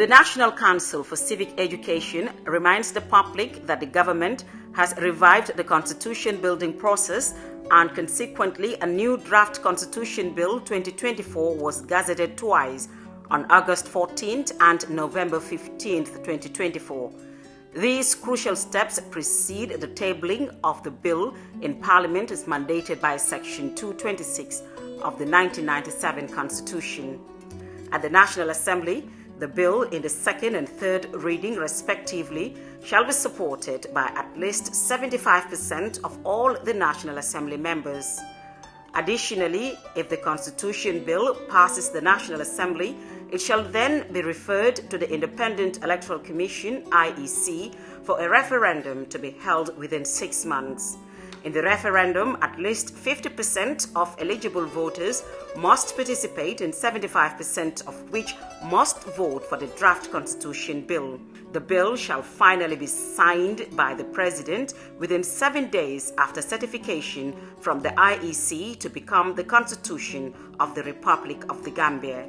The National Council for Civic Education reminds the public that the government has revived the constitution building process, and consequently a new draft Constitution Bill 2024 was gazetted twice on August 14th and November 15th, 2024. These crucial steps precede the tabling of the bill in Parliament as mandated by Section 226 of the 1997 Constitution. At the National Assembly, the bill in the second and third reading respectively shall be supported by at least 75% of all the National Assembly members. Additionally, if the Constitution Bill passes the National Assembly, it shall then be referred to the Independent Electoral Commission (IEC) for a referendum to be held within 6 months. In the referendum, at least 50% of eligible voters must participate, and 75% of which must vote for the draft Constitution Bill. The bill shall finally be signed by the President within 7 days after certification from the IEC to become the Constitution of the Republic of the Gambia.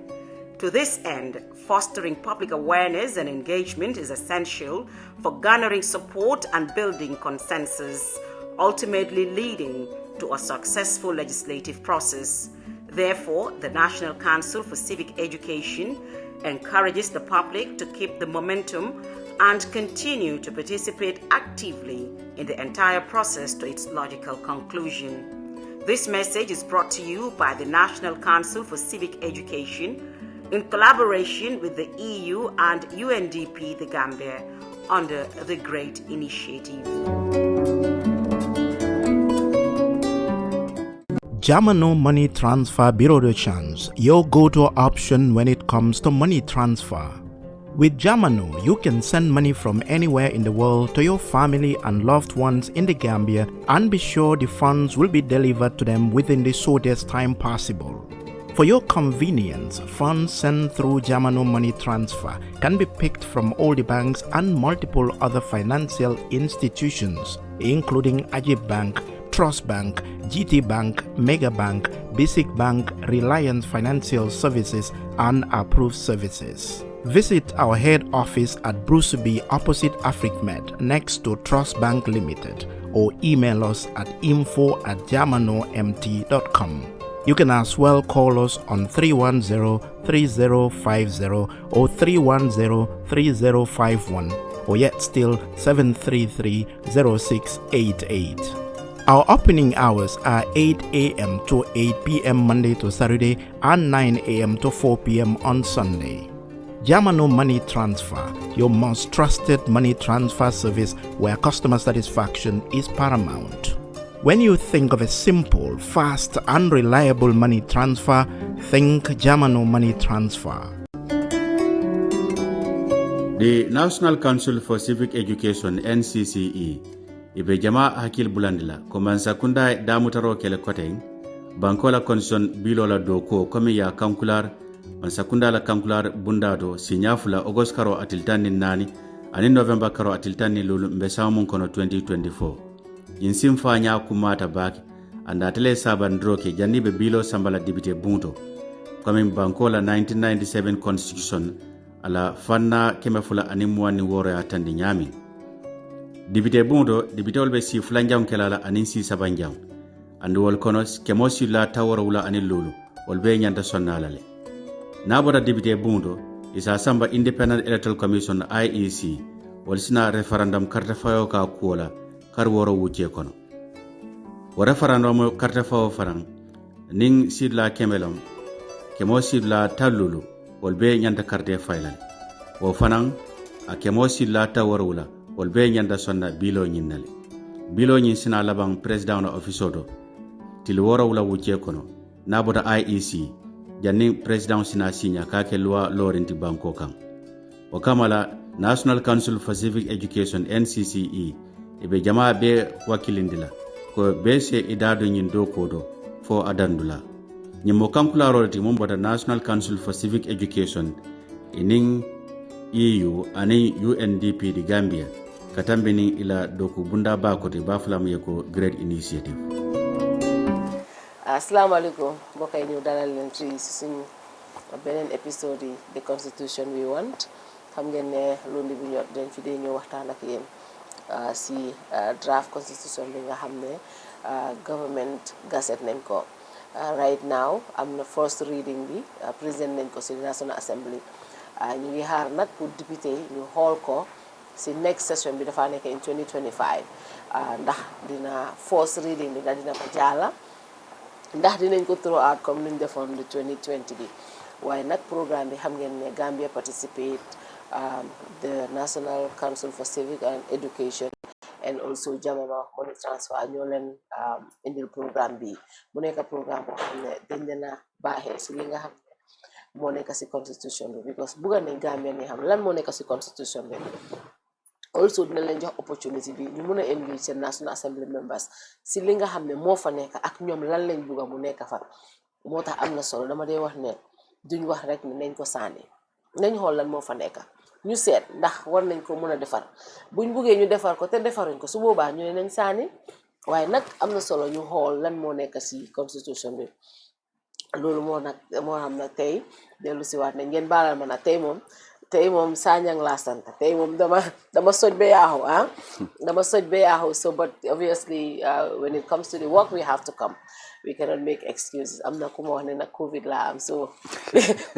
To this end, fostering public awareness and engagement is essential for garnering support and building consensus, ultimately leading to a successful legislative process. Therefore, the National Council for Civic Education encourages the public to keep the momentum and continue to participate actively in the entire process to its logical conclusion. This message is brought to you by the National Council for Civic Education in collaboration with the EU and UNDP the Gambia under the GREAT initiative. Jamu Money Transfer Bureau de Change, your go-to option when it comes to money transfer. With Jamu, you can send money from anywhere in the world to your family and loved ones in the Gambia and be sure the funds will be delivered to them within the shortest time possible. For your convenience, funds sent through Jamu Money Transfer can be picked from all the banks and multiple other financial institutions, including Ajib Bank, Trust Bank, GT Bank, Mega Bank, Basic Bank, Reliance Financial Services, and Approved Services. Visit our head office at Bruceby opposite AfricMed next to Trust Bank Limited, or email us at info@jamunomt.com. You can as well call us on 310-3050 or 310-3051, or yet still 733-0688. Our opening hours are 8 a.m. to 8 p.m. Monday to Saturday and 9 a.m. to 4 p.m. on Sunday. Jamu Money Transfer, your most trusted money transfer service where customer satisfaction is paramount. When you think of a simple, fast, and reliable money transfer, think Jamu Money Transfer. The National Council for Civic Education (NCCE) ibe jama hakil bulandila komansa kunda damutaro kele koteng bankola condition bilola doko komi ya kankular mansakunda la kankular bundado sinyafula August karo atiltani nani ani November karo atiltani lulu mbesamun kono 2024 insim fanya kumata baki anda tele saban droke janibe bilo sambala dibite bunto komi bankola 1997 constitution ala fanna kemefula animwani woro ya tandi nyami Dibite bundo dibite olbe si flanjam kelala anin si sabanjam andu wol konos kemosi la tawarawula anil lulu olbe nyanda sonnalale nabora dibite bundo isa samba Independent Electoral Commission IEC wol sina referendum carte fayo ka kuola kar woro wuce kono wo referendum carte fayo faran ning sidla kemelam kemosi la talulu olbe nyanda carte faylal wo fanan a kemosi la tawarawula wolbe nyanda sonna bilo nyinnale bilo nyin sina labang president na office til woro wala wuce kono naboda IEC janni president sina sinya ka ke loi lorinti banko kan o kamala National Council for Civic Education NCCE ibe jama be wakilindila ko be se idado nyin do kodo fo adandula nyimo kankula rolati momboda National Council for Civic Education ining EU ani UNDP di Gambia katambeni ila doku bunda bakote baflam yeko great initiative. Assalamu alaikum mbokay ñu dalal leen ci suñu benen épisode The Constitution We Want. xam ngeen ne lundi bu ñot dañ fi dee ñëw waxtaan ak yéen si draft constitution bi nga xam ne government gazette nañ ko right now am na first reading bi président nañ ko si National Assembly ñu ngi xaar nag pour député yi ñu xool ko si next session bi dafa nekk in 2025 ndax dina first reading bi ndax dina ko jaala ndax dinañ ko throw out comme niñ defoon le 2020 bi waaye nag programme bi xam ngeen ne Gambia participate the National Council for Civic and Education and also Jamu money transfer ñoo leen indil programme bi mu nekk programme boo xam ne dañ leen a baaxee si li nga xam ne moo nekk si constitution bi because bugga nañ Gambia ni xam lan moo nekk si constitution bi also dina leen jox opportunity bi ñu mun a engage seen National Assembly members si li nga xam ne moo fa nekk ak ñoom lan lañ bugga mu nekk fa moo tax am na solo dama dee wax ne duñ wax rek ne nañ ko sànni nañ xool lan moo fa nekk ñu seet ndax war nañ ko mën a defar buñ buggee ñu defar ko te defaruñ ko su boobaa ñu ne nañ sànni waaye nag am na solo ñu xool lan moo nekk si constitution bi loolu moo xam nag tey dellu si waat ne ngeen baalal ma nag tey moom Sanyang laa sant tey moom dama soj ba yaaxu dama soj ba yaaxu so but obviously when it comes to the work we have to come we cannot make excuses am na ku ma wax ne nag COVID laa am so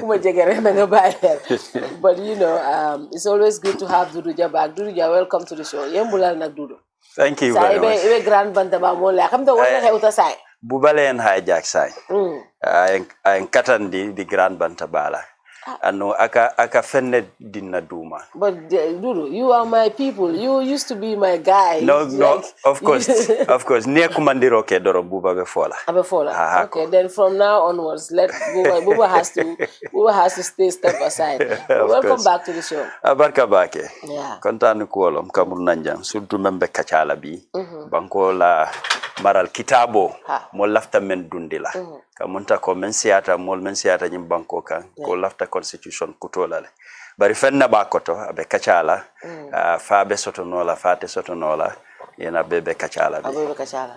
ku ma jege rek na nga bàyyi but you know it's always good to have Dodou Jah back. Dodou Jah, welcome to the show yembulal nag Dodou. Thank you very much. Ibe grand bantaba mo la xam da wala xewta say Bubalen hijack say ay katandi di grand bantabala ano aka fenne dinna duma. But Dodou, you are my people. You used to be my guy. No, of course. Ne kumandiro ke doro buba be fola. Abe fola. Okay, then from now onwards, Buba has to stay step aside. Welcome back to the show. Abarka bake. Yeah. Kontanu ko olom kamul nanjam surtout membe kachala bi. Banko la maral kitabo mo lafta men dundila. Kamunta ko men siata nyim banko kan ko lafta constitution kutolale. Bari fenna bakoto abe kachala fa be sotonola fate sotonola yena bebe kachala bi. Abe kachala.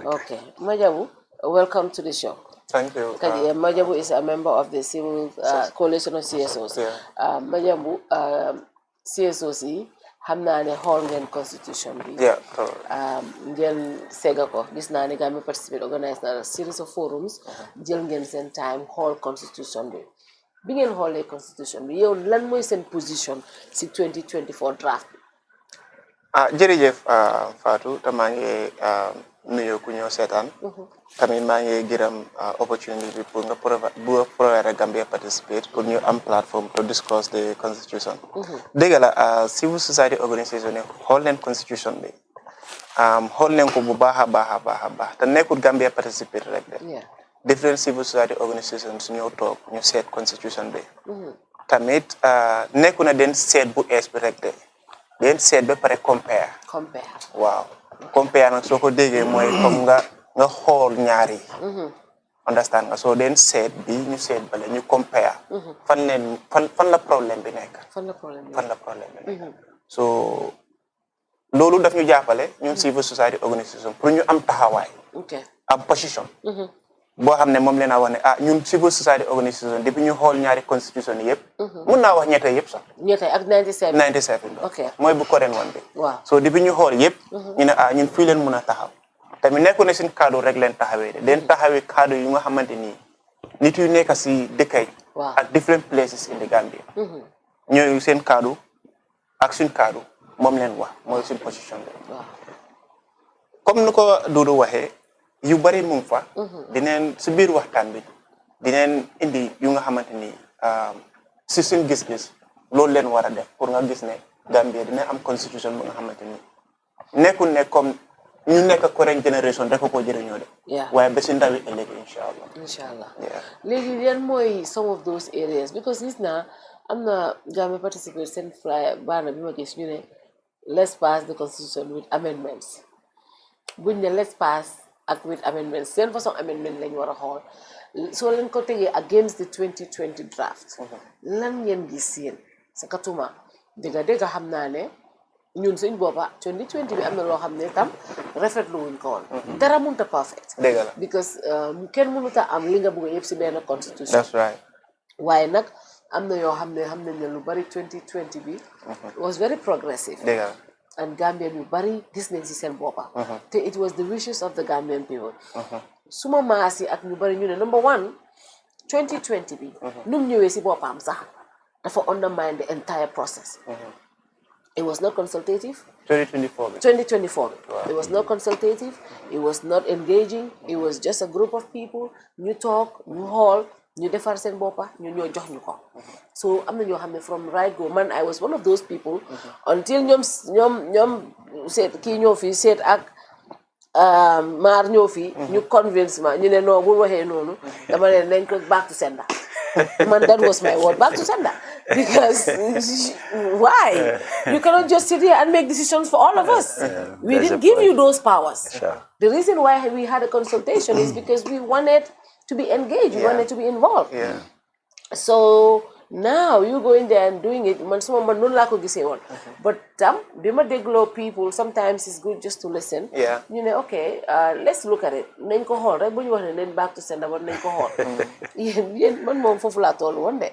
Okay. Majabou, welcome to the show. Thank you. Majabou is a member of the Civil Coalition of CSOs. Yeah. Majabou, CSOs xam naa ne xool ngeen constitution bi. ngeen sega ko gis naa ne Gambia participate organise na series of forums jël ngeen seen time xool constitution bi ngeen xoolee constitution bi yow lan mooy seen position si 2024 draft bi. Jërëjëf Fatou te maa ngi nuyu ku ñëw seetaan tamit maa ngi gërëm opportunity bi pour nga provide Gambia participate pour ñu am plateforme to discuss the constitution. Dëgg la civil society organisation yi xool leen constitution bi xool leen ko bu baax a baax te nekkul Gambia participate rek de different civil society organisations ñëw toog ñu seet constitution bi tamit nekku na den seet bu ees bi rek de den seet ba pare compare waaw compare nag soo ko déggee mooy comme nga xool ñaari understand nga soo den seet bi ñu seet bale ñu compare fan la problème bi nekk so loolu daf ñu jàppale ñun civil society organisation pour ñu am taxawaay am position boo xam ne moom leen a wax ne ñun civil society organisation depuis ñu xool ñaari constitution yëpp mun naa wax ñette yëpp sax ñette ak 97 mooy bu Korean woon bi so depuis ñu xool yëpp ñu ne ñun fii leen mun a taxaw tamit nekku ne seen kaddu rek leen taxawee de leen taxawee kaddu yu nga xamante nii nit yu nekk si dëkkay ak different places in the Gambia ñooyu seen kaddu ak suñ kaddu moom leen wax mooy suñ position bi comme nu ko Dodou waxee yu bari mu ngi fa dineen si biir waxtaan bi dineen indi yu nga xamante ni si suñ gis-gis loolu leen war a def pour nga gis ne Gambia dina am constitution bu nga xamante ni nekkul ne comme ñu nekk current generation rek ko jëriñoo de waaye ba si ndawi ëllëg incha allah léegi yan mooy some of those areas because gis naa am na Gambia participate seen flyer baana bi ma gis ñu ne let's pass the constitution with amendments buñ ne let's pass ak with amendments seen façon amendment lañ war a xool soo leen ko tegee against the 2020 draft lan ngeen gis yéen sa katuma dëgga xam naa ne ñun suñ boppa 2020 bi am na loo xam ne tam rafetlu wuñ ko woon dara mënut a perfect dëgg la because kenn mënut a am li nga bëgg yëpp si benn constitution that's right waaye nag am na yoo xam ne lu bari 2020 bi was very progressive. And Gambian yu bari gis nañ ci seen boppa te it was the wishes of the Gambian people. Suma maas yi ak ñu bari ñu ne number one 2020 bi num ñëwee ci boppam sax dafa undermine the entire process. It was not consultative. 2024. It was not consultative. It was not engaging. It was just a group of people. You talk, you haul, you defar sen bopa, you jox ñu ko. So am na ñoo xam ne from right go man I was one of those people until ñoom seet kii ñoo fi seet ak maar ñoo fi ñu convince ma ñu ne non bu waxee noonu dama leen nañ ko back to sender. Man, that was my word, back to sender. Because why? You cannot just sit here and make decisions for all of us. We didn't give you those powers. The reason why we had a consultation is because we wanted to be engaged, we wanted to be involved. So now you go in there and doing it, but bima deglo people, sometimes it's good just to listen. You know, okay, let's look at it. Nañ ko xol rek buñ wax ne len back to sender war nañ ko xol. Yeen man mom fofu la tollu won de.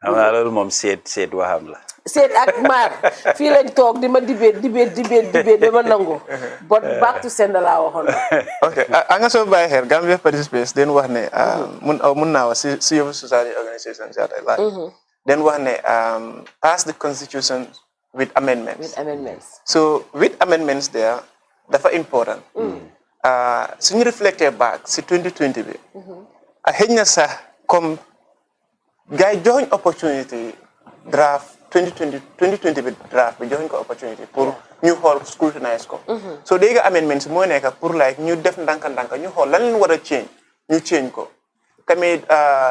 Amna lolu mom seet waxam la. Seet ak mar fi lañ tok di ma debate dama nangu. But back to sender la waxon. Okay, anga so baye xel Gambia participants den wax ne mun na wax ci civil society organizations ya tay la. Then one pass the constitution with amendments. So with amendments there, that's important. So you reflect back, see 2020 bi. I henya sa come guy join opportunity draft 2020 bi draft bi join ko opportunity pour ñu xol scrutinize ko. So they got amendments mo neka pour like ñu def ndanka ñu xol lan lañ wara change ñu change ko. Tamit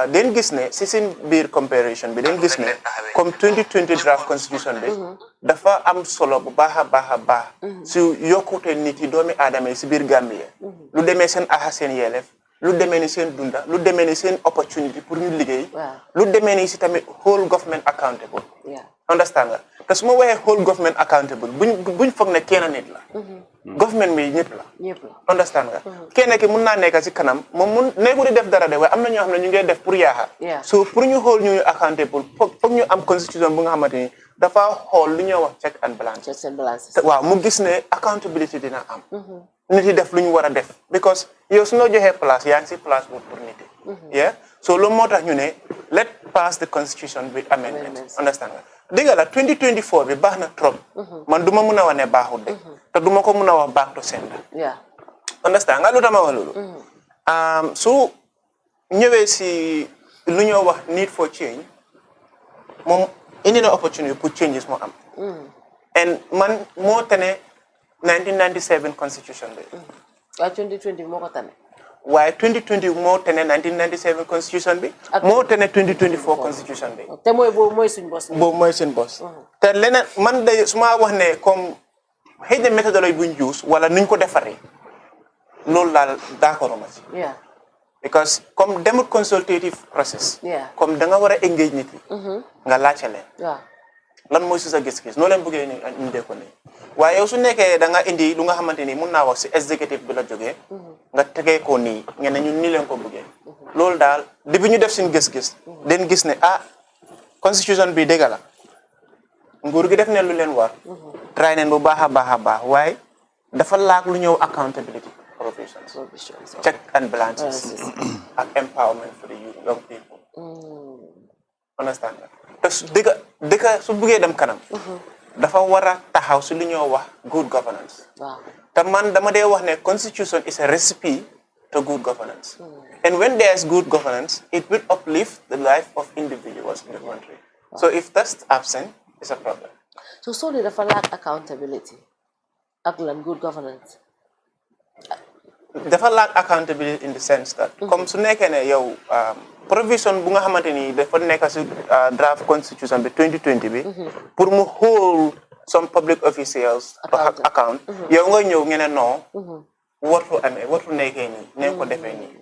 den gis ne si seen biir comparison bi den gis ne comme 2020 draft constitution bi dafa am solo bu baax a baax su yokkute nit yi doomi aadama yi si biir Gambie lu demee seen aha seen yelef lu demee ni seen dunda lu demee ni seen opportunity pour ñu liggéey lu demee ni si tamit whole government accountable understand nga te su ma waxee whole government accountable buñ foog ne kenn nit la government bi ñëpp la understand nga kenn ki mun naa nekk si kanam moom mun nekku di def dara de waaye am na ñoo xam ne ñu ngi def pour yaaxa so pour ñu xool ñu accountable foog ñu am constitution bu nga xamante ni dafa xool lu ñuy wax check and balance waaw mu gis ne accountability dina am nit yi def lu ñu war a def because yow su noo joxee place yaa ngi si place boobu pour nit yi so loolu moo tax ñu ne let pass the constitution with amendments understand nga dégg la 2024 bi baax na trop man duma mun a wax ne baaxul de te duma ko mun a wax back to sender understand nga lu dama wax loolu su ñëwee si lu ñoo wax need for change moom indi na opportunity pour changes moo am and man moo tane 1997 constitution bi waaye 2020 moo ko tane waaye 2020 moo tane 1997 constitution bi moo tane 2024 constitution bi te mooy boobu mooy suñ boss boobu mooy seen boss te leneen man de su ma wax ne comme xëy na méthodologie buñ use wala nuñ ko defaree loolu laal d'accord ma ci because comme demut consultative process comme da nga war a engage nit yi nga laajte leen lan mooy si sa gis-gis noo leen bëggee ni indee ko nii waaye yow su nekkee da nga indi lu nga xamante ni mun naa wax si executive bi la jógee nga tegee ko nii ngeen ne ñun nii leen ko bëggee loolu daal depuis ñu def suñu gis-gis den gis ne constitution bi dëgg la nguur gi def ne lu leen war try neen bu baax a baax waaye dafa laak lu ñëw accountability provisions check and balances ak empowerment for the young people understand nga te dëgg su buggee dem kanam dafa war a taxaw si lu ñoo wax good governance te man dama dee wax ne constitution is a recipe to good governance and when there is good governance it will uplift the life of individuals in the country so if that's absent it's a problem so dafa lack accountability ak lan good governance dafa lack accountability in the sense that comme su nekkee ne yow provision bu nga xamante ni dafa nekk si draft constitution bi 2020 bi pour mu hold some public officials account yow nga ñëw ngeen ne non wartu nekkee nii neen ko defee nii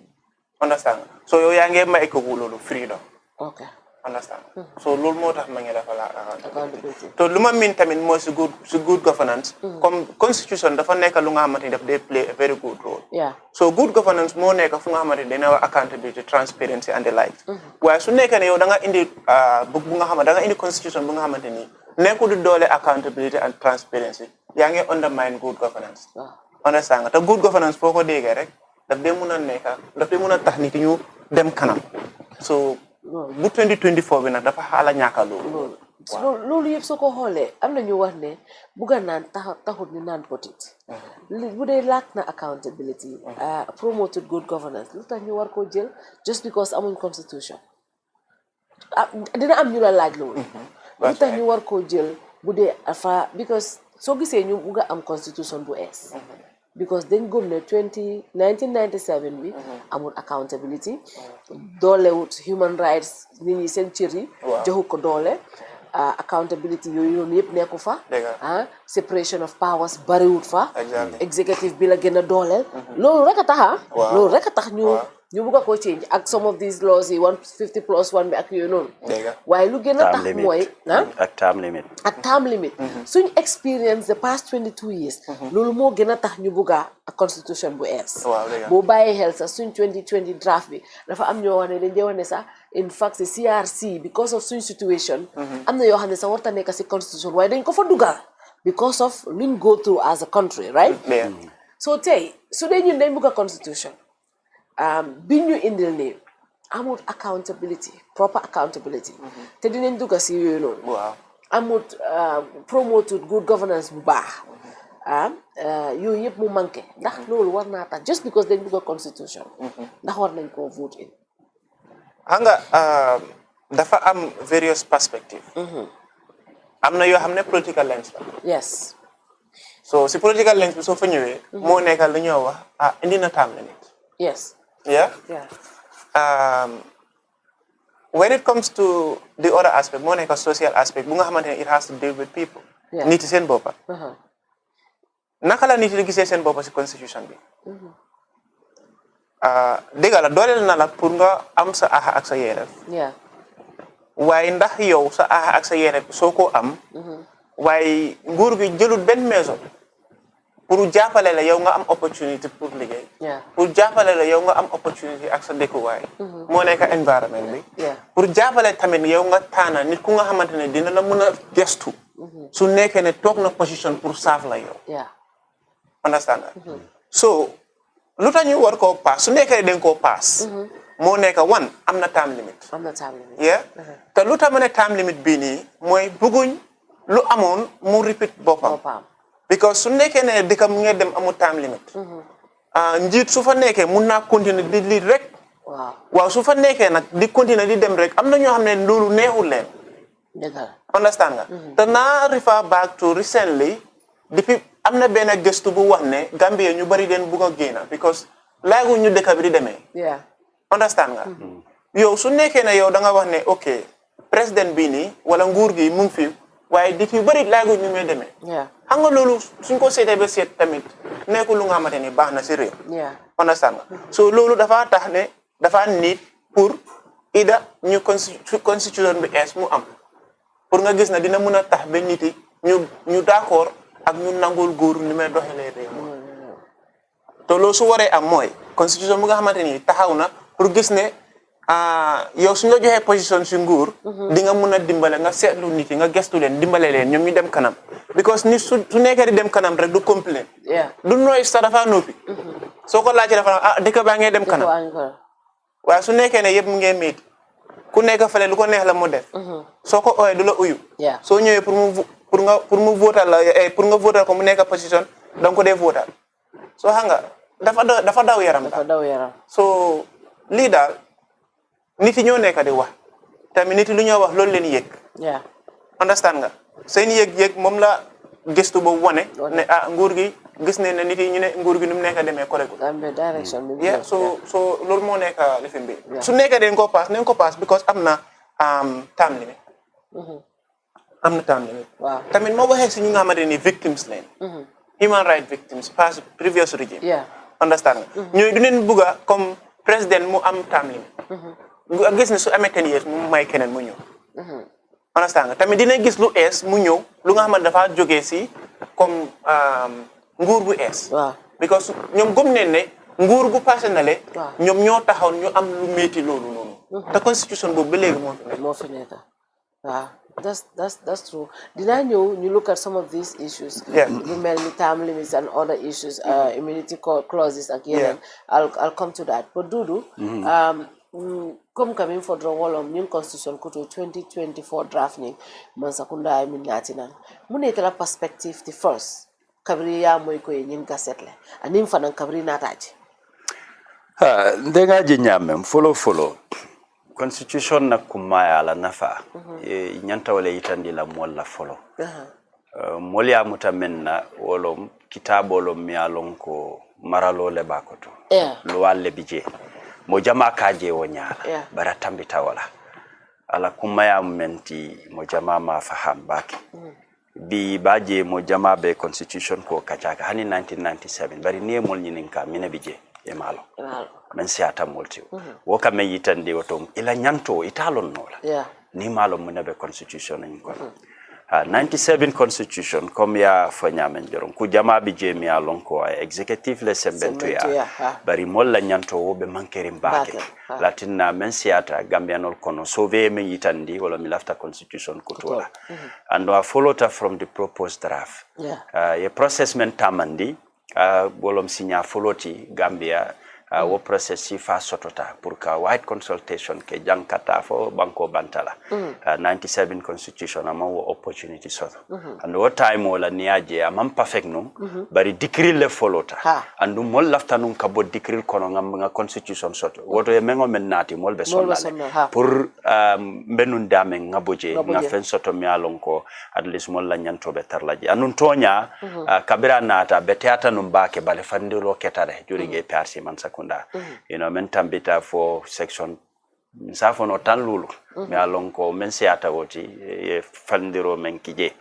understand so yow yaa ngi may ko loolu freedom understand so loolu moo tax ma ngi dafa la accountability to lu ma min tamit mooy si good governance comme constitution dafa nekk lu nga xamante ni daf day play a very good role so good governance moo nekk fu nga xamante ni dina wax accountability transparency and the like waaye su nekkee ne yow da nga indi book bu nga xamante da nga indi constitution bu nga xamante ni nekkul di doole accountability and transparency yaa ngi undermine good governance understand nga te good governance foo ko déggee rek daf dee mun a tax nit ñu dem kanam so bu 2024 bi nag dafa xaala ñàkka loolu yëpp soo ko xoolee am na ñu wax ne bugga naan taxut ni naan potit bu dee lack na accountability promoted good governance lu tax ñu war koo jël just because amuñ constitution dina am ñu la laaj loolu lu tax ñu war koo jël bu dee afa because soo gisee ñu bugga am constitution bu ees because dañ gëm ne 1997 bi amul accountability doolewut human rights nit ñi seen cër yi joxu ko doole accountability yooyu noonu yëpp nekku fa separation of powers bariwut fa executive bi la gën a dooleel loolu rek a tax ñu bugg a ko change ak some of these laws yi 150+1 bi ak yooyu noonu waaye lu gën a tax mooy ak term limit suñ experience the past 22 years loolu moo gën a tax ñu bugg a constitution bu ees boo bàyyee xel sax suñ 2020 draft bi dafa am ñoo wax ne dañ dee wax ne sax in fact si CRC because of suñ situation am na yoo xam ne sax warta nekk si constitution waaye dañ ko fa dugal because of luñ go through as a country right so tey su dee ñun dañ bugg a constitution bi ñu indil nii amul accountability proper accountability te dinañ dugg si yooyu noonu amul promoted good governance bu baax yooyu yëpp mu manqué ndax loolu war naa tax just because dañ bugg a constitution ndax war nañ koo vote in xam nga dafa am various perspective am na yoo xam ne political lens la yes so si political lens bi soo fa ñëwee moo nekk lu ñoo wax indi na term limit yes when it comes to the other aspect moo nekk social aspect bu nga xamante ne it has to deal with people nit seen boppa naka la nit di gisee seen boppa si constitution bi dégg la dooleel na la pour nga am sa aha ak sa yelleef waaye ndax yow sa aha ak sa yelleef soo ko am waaye nguur gi jëlul benn maison pour jàppale la yow nga am opportunité pour liggéey pour jàppale la yow nga am opportunité ak sa dëkkuwaay moo nekk environnement bi pour jàppale tamit yow nga taana nit ku nga xamante ne dina la mën a gestu su nekkee ne toog na position pour saaf la yow understand so lu tax ñu war koo paas su nekkee dañ koo paas moo nekk am na time limit te lu tax ma ne time limit bii nii mooy bëgguñ lu amoon mu repeat boppam because su nekkee ne dëkk mu ngi dem amul time limit njiit su fa nekkee mun naa continuer di lii rek waaw su fa nekkee nag di continuer di dem rek am na ñoo xam ne loolu neexul leen understand nga te naa refer back to recently depuis am na benn gëstu bu wax ne Gambia ñu bari den bugg a génn because laagu ñu dëkk bi di demee understand nga yow su nekkee ne yow da nga wax ne ok président bii nii wala nguur gi mu ngi fi waaye dëkk yu bari laagu ñu muy demee xam nga loolu suñ ko seetee ba seet tamit nekkul lu nga xamante ni baax na si réew understand nga so loolu dafa tax ne dafa nit pour ida ñu constitution bi ees mu am pour nga gis na dina mën a tax ba nit yi ñu d'accord ak ñu nangul góor ni may doxalee réew te loolu su waree am mooy constitution bu nga xamante ni taxaw na pour gis ne yow suñ la joxee position si nguur di nga mën a dimbale nga seetlu nit yi nga gestu leen dimbale leen ñoom ñu dem kanam because nit su nekkee di dem kanam rek du complain du nooy sax dafa noppi soo ko laajee dafa dëkk baa ngee dem kanam waaye su nekkee ne yëpp mu ngee métti ku nekk fale lu ko neex la mu def soo ko ooyee du la uyu soo ñëwee pour mu votal la pour nga votal ko mu nekk position danga ko dee votal soo xam nga dafa daw yaram so lii daal nit yi ñoo nekk di wax tamit nit yi lu ñoo wax loolu leen yëg understand nga seen yëg-yëg moom la gëstu boobu wane ne nguur gi gis ne nit yi ñu ne nguur gi nu mu nekk demee correct so loolu moo nekk lifin bi su nekkee dañ ko pass nañ ko pass because am na time limit am na time limit tamit moo waxee si ñi nga xamante ni victims leen human rights victims past previous regime understand nga ñooy du neen bugga comme président mu am time limit gis ne su amee 10 years mu may keneen mu ñëw understand nga tamit dina gis lu ees mu ñëw lu nga xamante dafa jógee si comme nguur bu ees because ñoom gëm neen ne nguur gu passé na le ñoom ñoo taxaw ñu am lu métti loolu noonu te constitution boobu ba léegi moo fi nekk waaw that's true dinaa ñëw ñu look at some of these issues lu mel ni term limits and other issues immunity clauses ak yeneen I'll come to that but Dodou comme kamin fodro wolom ñun constitution kuto 2024 draft ni man sakunda min natinan mu nekk la perspective the first kabri ya moy ko ñin gaset le anim fanan kabri nataji ndenga ji nyamem follow constitution na kumaya ala nafa nyanta wala yitandi la molla follow moli amuta menna wolom kitabolo mi alon ko maralo le bakoto lo walle bije mo jama kaje wonyala bara tambita wala ala kumaya menti mo jama ma faham baki bi baje mo jama be constitution ko kachaka hani 1997 bari ne mol nyininka mina bije e malo men siata molti wo kam yitande woto ila nyanto italon nola ni malo munabe constitution en ko 97 constitution comme ya fanyamen joron ku jama bi jemi alon ko executive le sembentu ya bari mol la nyanto wo be mankerim baake latinna men siata gambianol kono sauver men yitandi wala mi lafta constitution ko tola and I followed from the proposed draft ye process men tamandi bolom signa followti Gambia wo process si fa sotota pour ka wide consultation ke jankata fo banko bantala 97 constitution ama wo opportunity soto and what time wala niaje amam perfect no bari decree le folota and mol lafta nun ka bo decree kono nga constitution soto woto e mengo men nati mol be sonale pour benun dame ngaboje nga fen soto mi alon ko at least mol la nyanto be tarlaji anun tonya kabira nata be teata num baake bale fandiro ketare jurige PRC man you know men tambita for section safo no tan lulu mi alon ko men siata woti e fandiro men kije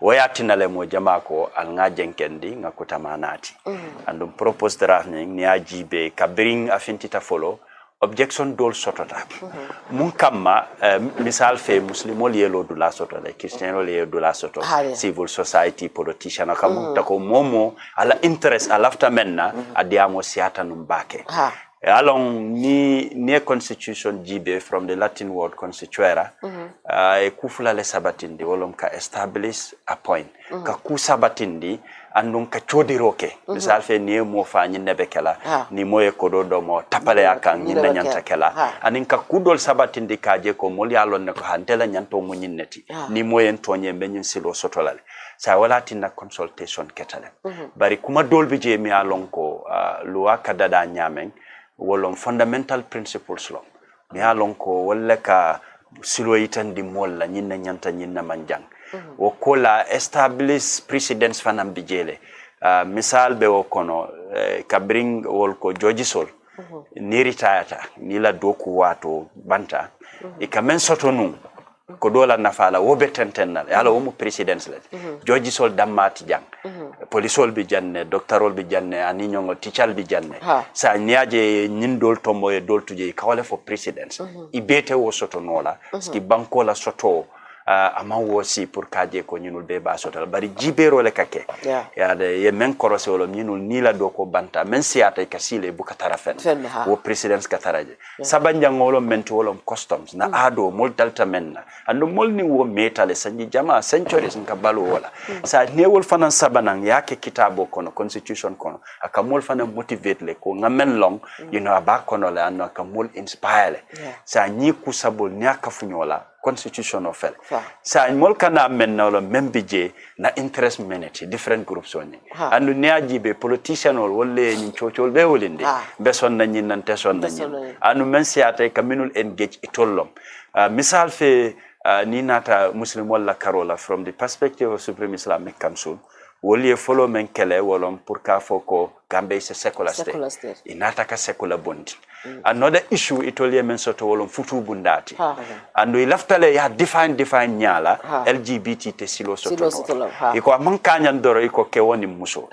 woyatinale mo jama ko al nga jenkendi nga kutamanati andum propose draft ni ajibe kabring afintita follow objection dol sotota mun kamma misal fe muslimol yelo dula sotota christianol yelo dula soto civil society politician akamu tako momo ala interest alafta menna adiamo siata numbake along ni constitution jibe from the Latin word constituera e kufula le sabatindi wolom ka establish appoint ka ku sabatindi andun ka chodiroke misal fe ni mo fa nyi nebekela ni moye kodo do mo tapale akan nyi nyanta kela anin ka kudol sabatindi kaje ko mol yalon ne ko hantela nyanto mo nyinneti ni moye tonye be nyin silo sotolale sa wala tinna consultation ketale bari kuma dolbi je mi alon ko luwa kadada nyamen wolom fundamental principles lo mi alon ko wala ka silo yitandi molla nyinna nyanta nyinna manjang wo kola establish precedents fanam bijele misal be wo kono ka bring wol ko George Sol ni retire ni la doku wato banta e kamen sotonu ko dola nafala wo betentennal yala wo mo presidents la George Sol dammati jang polisol bi janne doctorol bi janne ani nyongo teachal bi janne sa niaje nyindol tombo e doltuje kawale for presidents ibete wo sotonola ski banko la soto ama wosi pour kaje ko ñunul be ba sotal bari jibero le kake ya de ye men korose wolo ñunul ni la do ko banta men siata ka sile bu ka tarafen wo presidents ka taraje sabanja ngolo menti wolo customs na ado mol dalta menna ando mol ni wo metale sanji jama centuries nka balu wala sa newol fanan sabanang yake kitabo kono constitution kono aka mol fanan motivate le ko ngamen long you know aba kono le ando aka mol inspire sa nyi kusabol nyaka funyola constitution of fel sa mol kana menna wala membije na interest manage different groups woni andu niaji be politician wolle ni chocol be wolinde be sonna nyin nan te sonna nyin anu men siata kaminul engage itollom misal fe ni nata muslim wala karola from the perspective of Supreme Islamic Council woli follow men kele wolom pour ka foko Gambia is a secular state inata ka secular bondi another issue itolie men soto wolom futu bundati and we laftale ya define nyala LGBT te silo soto iko man kanya ndoro iko ke woni muso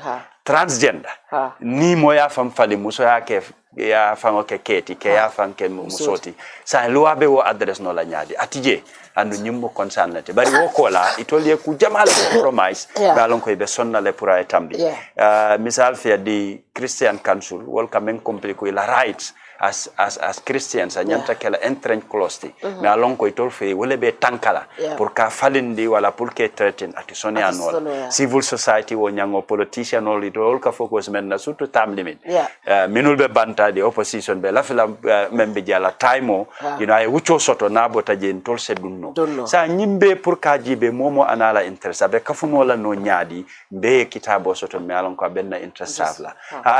transgender ni moya fam fali muso yake ya fango ke keti ke ya fan ke musoti sa loi be wo address no la nyaadi atije andu nyimmo concernate bari wo kola itolye ku jamala compromise balon ko be sonnale pour ay tambi misal fi di Christian Council welcome complique la rights as Christians anyanta kala entrench clause me alon ko itol fe wole be tankala pour ka falindi wala pour ke threaten atisoni anol civil society wo nyango politician ol itol ka focus men na surtout time limit minul be banta di opposition be la fila membe jala time you know ay wucho soto na bota je tol se dunno sa nyimbe pour ka jibe momo anala interest be kafuno la no nyaadi be kitabo soto me alon ko benna interest savla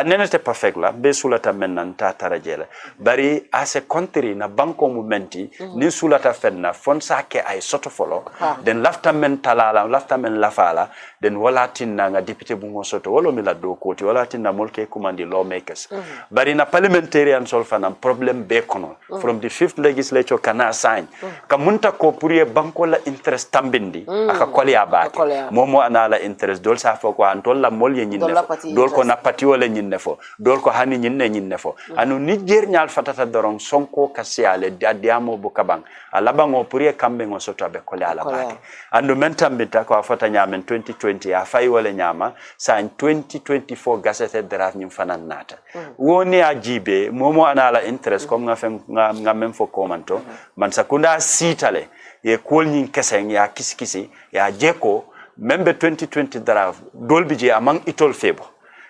nenete perfect la be sulata men nan ta tarajela bari as a country na banko movementi ni sulata fenna fonsa ke ay soto folo den lafta men talala lafta men lafala den wala tinna nga député bungo soto wolo mi la do koti wala tinna molke commandi lawmakers bari na parliamentarian solfana problem be kono from the 5th legislature kana sign kamunta ko pour banko la interest tambindi aka koli abake momo anala interest dol sa fo ko antol la mol ye nyinne dol ko na pati wala nyinne fo dol ko hani nyinne fo anu ni nyal fatata dorong sonko kasiale diamo bukabang alabango purie kambe ngo soto be kole ala bake ando mentambita ko afata nyamen 2020 afai wala nyama sa 2024 gasete draft nyim fanan nata woni ajibe momo anala interest kom nga mem fo komanto man sakunda sitale ye kolnyin keseng ya kisikisi ya jeko membe 2020 draft dolbije amang itol febo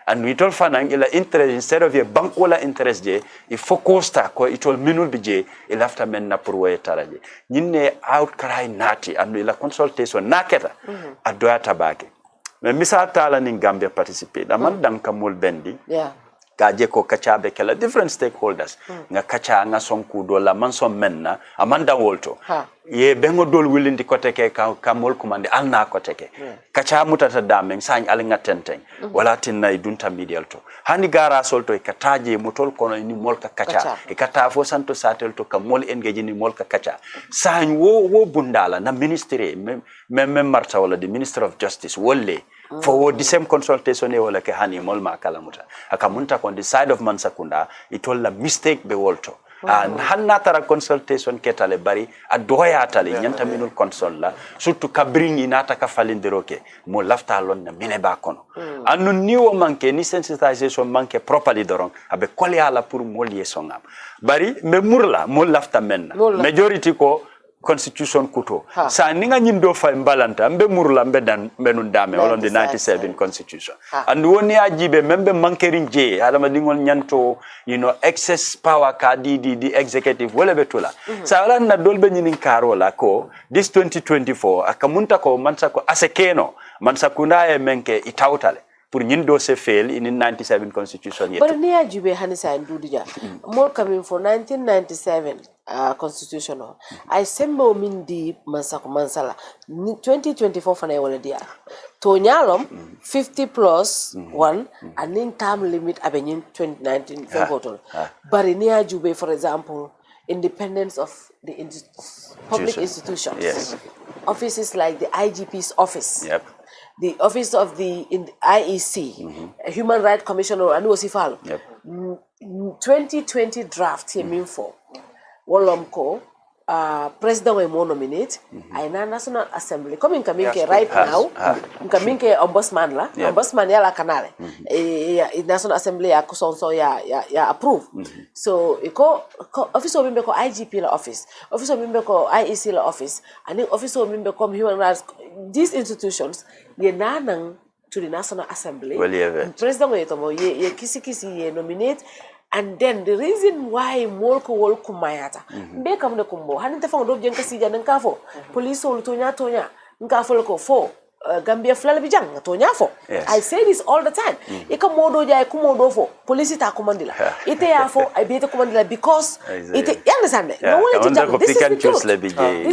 and we told fanang ila interest instead of a bank wala interest je I focus ta ko itol minul bije ila after men na purwe taraje nyinne outcry nati and ila consultation naketa adoya tabake me misata ala ni Gambia participate aman dan kamul bendi kaje ko kachabe kala different stakeholders nga kacha nga sonku do la manson menna amanda wolto ye bengo dol wilindi koteke ka mol kumande alna koteke kacha mutata dameng sañ ali nga tenteng wala tinna dunta medial to hani gara solto e kataje mutol kono ni mol ka kacha e kata fo santo satel to ka mol engage ni mol ka kacha sañ wo bundala na ministry mem marta wala the minister of justice wolle for the same consultation e wala ke hani mol ma kala muta akamunta on the side of Mansakunda it all a mistake be wolto and hanna tara consultation ketale bari adoya tale nyanta minul consol la surtout ka bring inata ka falindiroke mo lafta lon na mine ba kono anu niwo manke ni sensitization manke properly dorong abe kole ala pour molie songam bari me murla mo lafta menna majority ko constitution kuto sa ninga nyindo fa mbalanta mbe murula mbe dan benun dame olon the 97 constitution and woni ajibe membe mankering je adama dingol nyanto excess power ka di executive wala betula sa wala na dolbe nyinin karola ko this 2024 akamunta ko mansa ko asekeno mansa kunaye menke itautale pour nyindo se fail in 97 constitution yet but ni ajibe hanisa Dodou Jah more coming for 1997 constitutional I sembo min di mansala 2024 fana wala dia to nyalom 50 plus 1 and in term limit abenin 2019 fegotol bari ni ajube for example independence of the public institutions offices like the IGP's office the office of the IEC Human Rights Commissioner and Wasifal 2020 draft for Wolomko, president we mo nominate, aina National Assembly. Coming right now, coming ombudsman la, ombudsman ya la kanale. National Assembly ya kusonso ya approve. So iko office of member ko IGP la office of member ko IEC la office, and office of member ko Human Rights. These institutions ye nanang to the National Assembly. President we tomo ye kisi ye nominate. And then the reason why molko wol kumayata be kam ne kumbo haninte fa do jenka sija nan kafo police wol tonya nkafo ko fo Gambia flal bi jang tonya fo I say this all the time ika modo jay kumodo fo police ta commandila ite ya fo I be ta commandila because ite you understand no wala jang this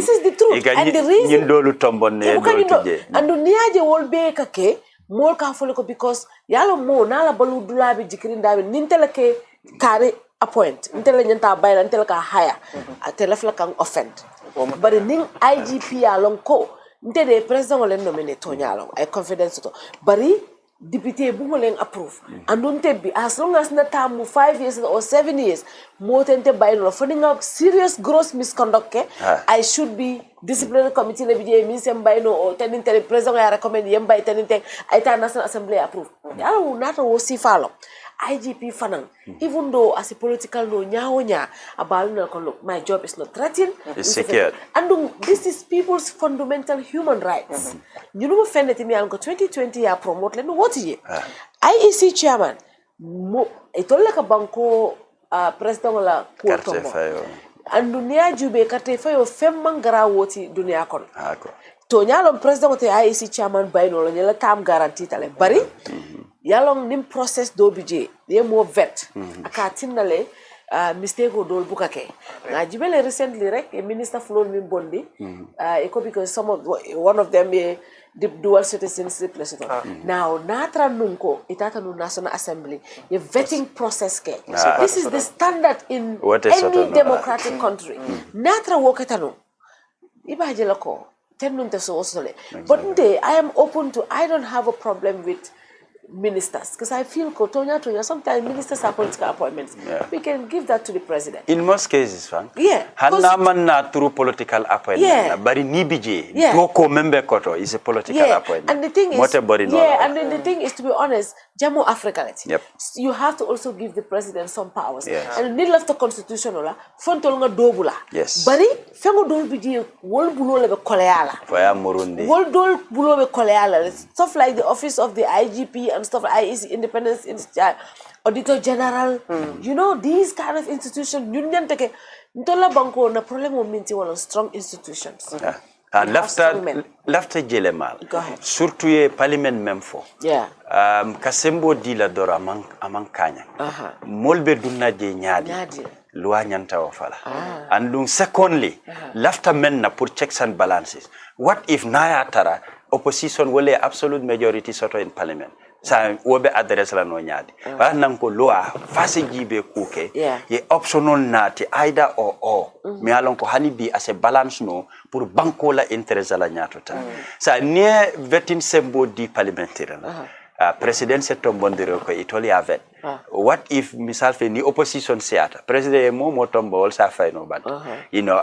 is the truth and the reason ndolu tombon ne and niaje wol be kake mol ka fo ko because yalo mo nala balu dulabi jikrinda nintela ke kare appoint intele nyanta bayla intele ka hire atele fla kan offend but ning IGP alon ko intele president wala nominate to nyalo I confidence to bari député bu mo len approve andon tebbi as long as na tamu 5 years or 7 years mo tente bayno fa nga serious gross misconduct ke I should be disciplinary committee le bidje ministre bayno o teninte president ya recommend yem bay teninte ay ta national assembly approve ya nata wo si falo IGP fanan even though as a political no nyawonya about look my job is not threatened it's secure and this is people's fundamental human rights you know fenete mi an ko 2020 ya promote le no woti IEC chairman mo itolle ka banko president wala ko tombo andu niya jube karte fayo femman gara woti dunia kon to nyalon president wote IEC chairman bayno lo nyala tam guarantee tale bari yalong nim process do bije ye mo vet aka tinale mistake o dol bukake na jibele recently rek a minister flow min bondi because one of them the dual citizenship now natra nunko itata nu national assembly a vetting process ke this is the standard in any democratic country natra wokatano ibaje lako tenunte so osole but I am open to I don't have a problem with ministers because I feel Tonya sometimes ministers are political appointments. We can give that to the president. In most cases, fan. Hanna man na through political appointment. Bari nibije. Doko member koto is a political appointment. And the thing is, and then the thing is, to be honest, Jamu Africa. You have to also give the president some powers. And need left the constitution ola frontolunga dobula. Bari fengo dol bije wol bulo lebe koleala. Faya murundi. Wol dol bulo lebe koleala. Stuff like the office of the IGP and stuff like IEC Independence Auditor General, you know, these kind of institutions, union take ntola banko na problem o minti wala strong institutions. Lafta jelemal. Surtout ye parliament memfo. Kasembo di la dora amang kanya. Molbe dunna je nyadi. Loi nyanta wafala. And secondly, lafta menna pour checks and balances. What if naya tara opposition wale absolute majority soto in parliament? Sa wobe address la no nyaadi nan ko loi fasi jibe kuke ye optional nati either or me alon ko hani bi as a balance no pour banko la interest la nyatota sa ne vetin sembo di parliamentaire president se tombondiro ko itoli avet what if misal fe ni opposition seata president mo tombo sa fay no bad you know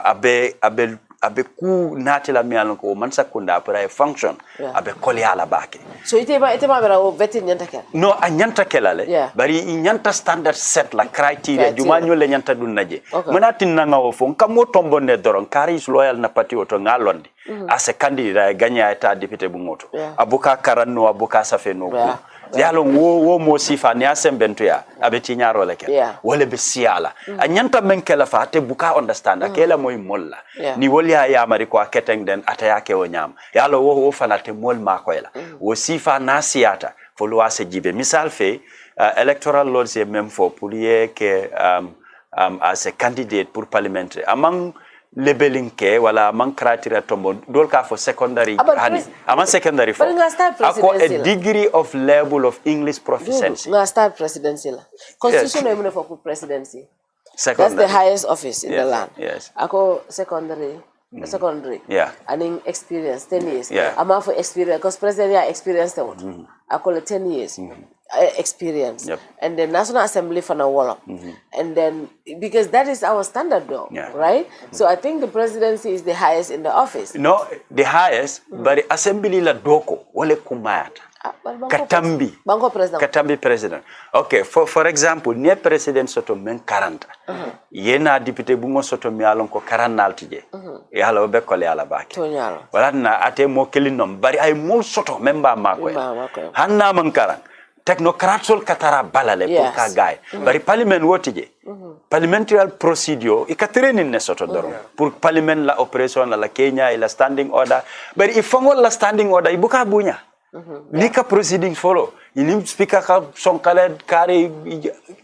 abe ku natila mi alon ko man sakunda pour ay function abe koli ala bake so ite ba bera o vetin nyanta kel no a nyanta kelale bari i nyanta standard set la criteria juma nyole nyanta dun naje manati nanga o fon kamo tombo ne doron kari is loyal na parti oto ngalondi as a candidate ganya eta député bu ngoto abuka karanno abuka safeno ko yalo wo mo sifa ni asembentu ya abeti nyaro leke wole be siala anyanta menkela fa te buka understand akela moy molla ni woli ya mari ko aketeng den atayake o nyam yalo wo fanate mol makoyla wo sifa nasiata fo lo ase jibe misal fe electoral laws e même fo pour ye que as a candidate pour parliamentary among labeling ke wala man criteria tombo dol ka for secondary hani aman secondary for ako a degree of level of English proficiency na start presidency la constitution no for presidency that's the highest office in the land ako secondary and in experience 10 years ama for experience because president ya experience ako 10 years experience and the National Assembly for na wall and then because that is our standard though right so I think the presidency is the highest in the office no the highest but assembly la doko wale kumayata Katambi president okay for example ne president soto men 40 yena député bungo soto mi alon ko 40 altije yalo be ko ala baki wala na ate mo kelinom bari ay mol soto memba mako hanna man 40 technocrat sol katara balale pour ka gaay bari parliament wotije parliamentary procedure ikatreni ne soto doro pour parliament la operation la Kenya ila standing order bari ifangol la standing order ibuka bunya Nika proceedings follow. Inim speaker ka sonkale kare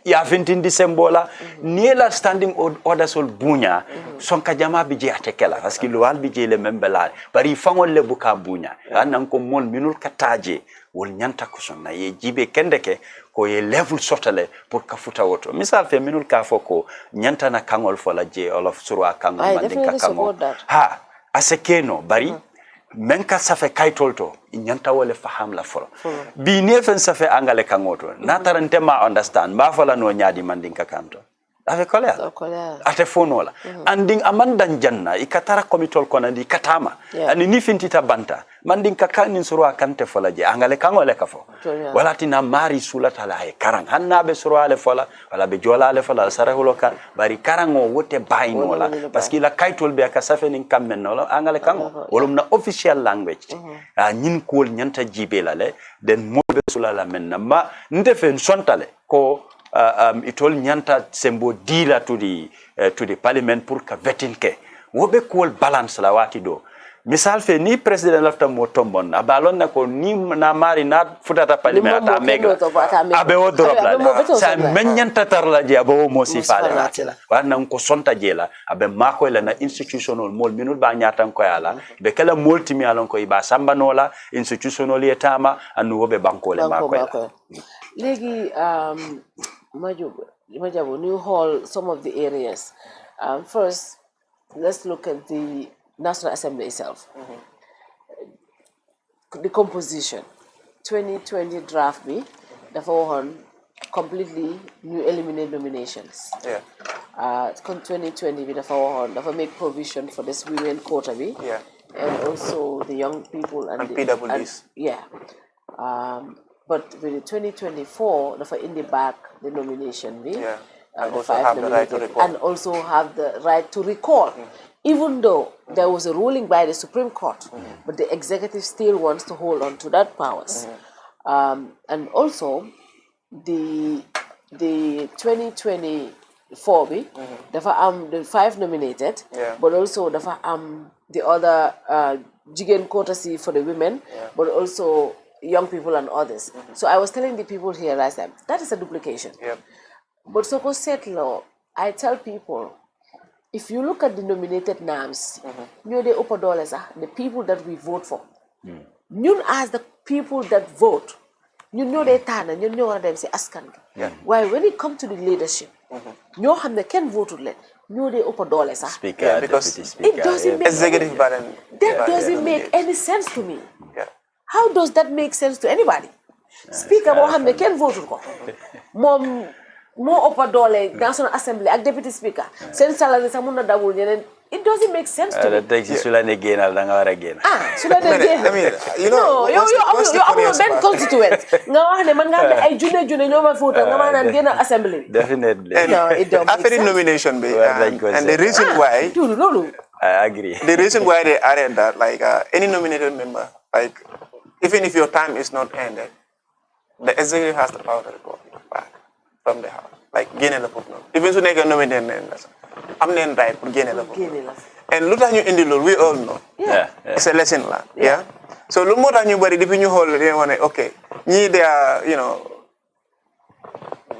ya 15 December la niela standing order sol bunya sonka jama bije atekela parce que loal bije le membela bari fangol le buka bunya anan ko mol minul kataje wol nyanta ko sonna ye jibe kendeke ko ye level sotale pour ka futa woto misal fe minul ka foko nyanta na kangol fola je olof surwa kangol mandinka kango ha asekeno bari menka safe kaitolto nyanta wole faham la folo bi ne fen safe angale kangoto na tarante ma understand ba fala no nyaadi mandinka kanto ave kolea ate fonola anding amandan janna ikatara komitol konandi katama ani ni fintita banta mandinka kanin surwa kante fola je angale kangole kafo wala tina mari sulata la he karang hannabe surwa le fola wala be jola le fola sarahulo kan bari karango wote baynola parce que la kaytol be ka safe nin kammen no angale kango wolum na official language nyin kol nyanta jibela le den mobe sulala menna ma ndefen sontale ko itol nyanta sembo dila to the parliament pour ka vetinke wobe kol balance la wati do misal fe ni president lafta mo tombon abalon na ko ni na mari na futata parliament ata mega abe o drop la sa men nyanta tar la je abo mo si fale la wana ko sonta jela abe mako la na institutional mol minul ba nyata ko yala be kala multimi alon ko iba sambanola institutional yetama anu wobe bankole mako la legi Majabou, New Hall, some of the areas. First, let's look at the National Assembly itself. The composition. 2020 draft B, the 400 completely new eliminate nominations. 2020 with the 400, the make provision for this women quota B, and also the young people and the PWDs. But with the 2024, in the back, the nomination, and also have the right to recall. And also have the right to recall. Even though there was a ruling by the Supreme Court, but the executive still wants to hold on to that powers. And also, the 2024, the 5 nominated, but also the other Jigen courtesy for the women, but also young people and others. So I was telling the people here last time, that is a duplication. But so set law, I tell people, if you look at the nominated names, you the upper dollars are the people that we vote for. You as the people that vote, you know they turn and you know what them say askan. Why when it comes to the leadership, you have the can vote to let you the upper dollars are. Speaker, because it doesn't make executive that doesn't make any sense to me. How does that make sense to anybody? Speaker Mohammed can vote for more upper dollar National Assembly and Deputy Speaker. Send salary samuna double it doesn't make sense to me. That is Sulane again, again. Sulane again. I mean, you know, you're Ben constituent. No, the man I junior no vote and gain assembly. Definitely. No, it don't. After the nomination, and the reason why I agree. The reason why they added that, like any nominated member, like even if your time is not ended, the executive has the power to report back from the house. Like gain the footnote. Even if you nominate members, I'm then right for gain the footnote. And look at you in the law, we all know. It's a lesson learned. Yeah. So look more than you, but if you hold it, okay, they are,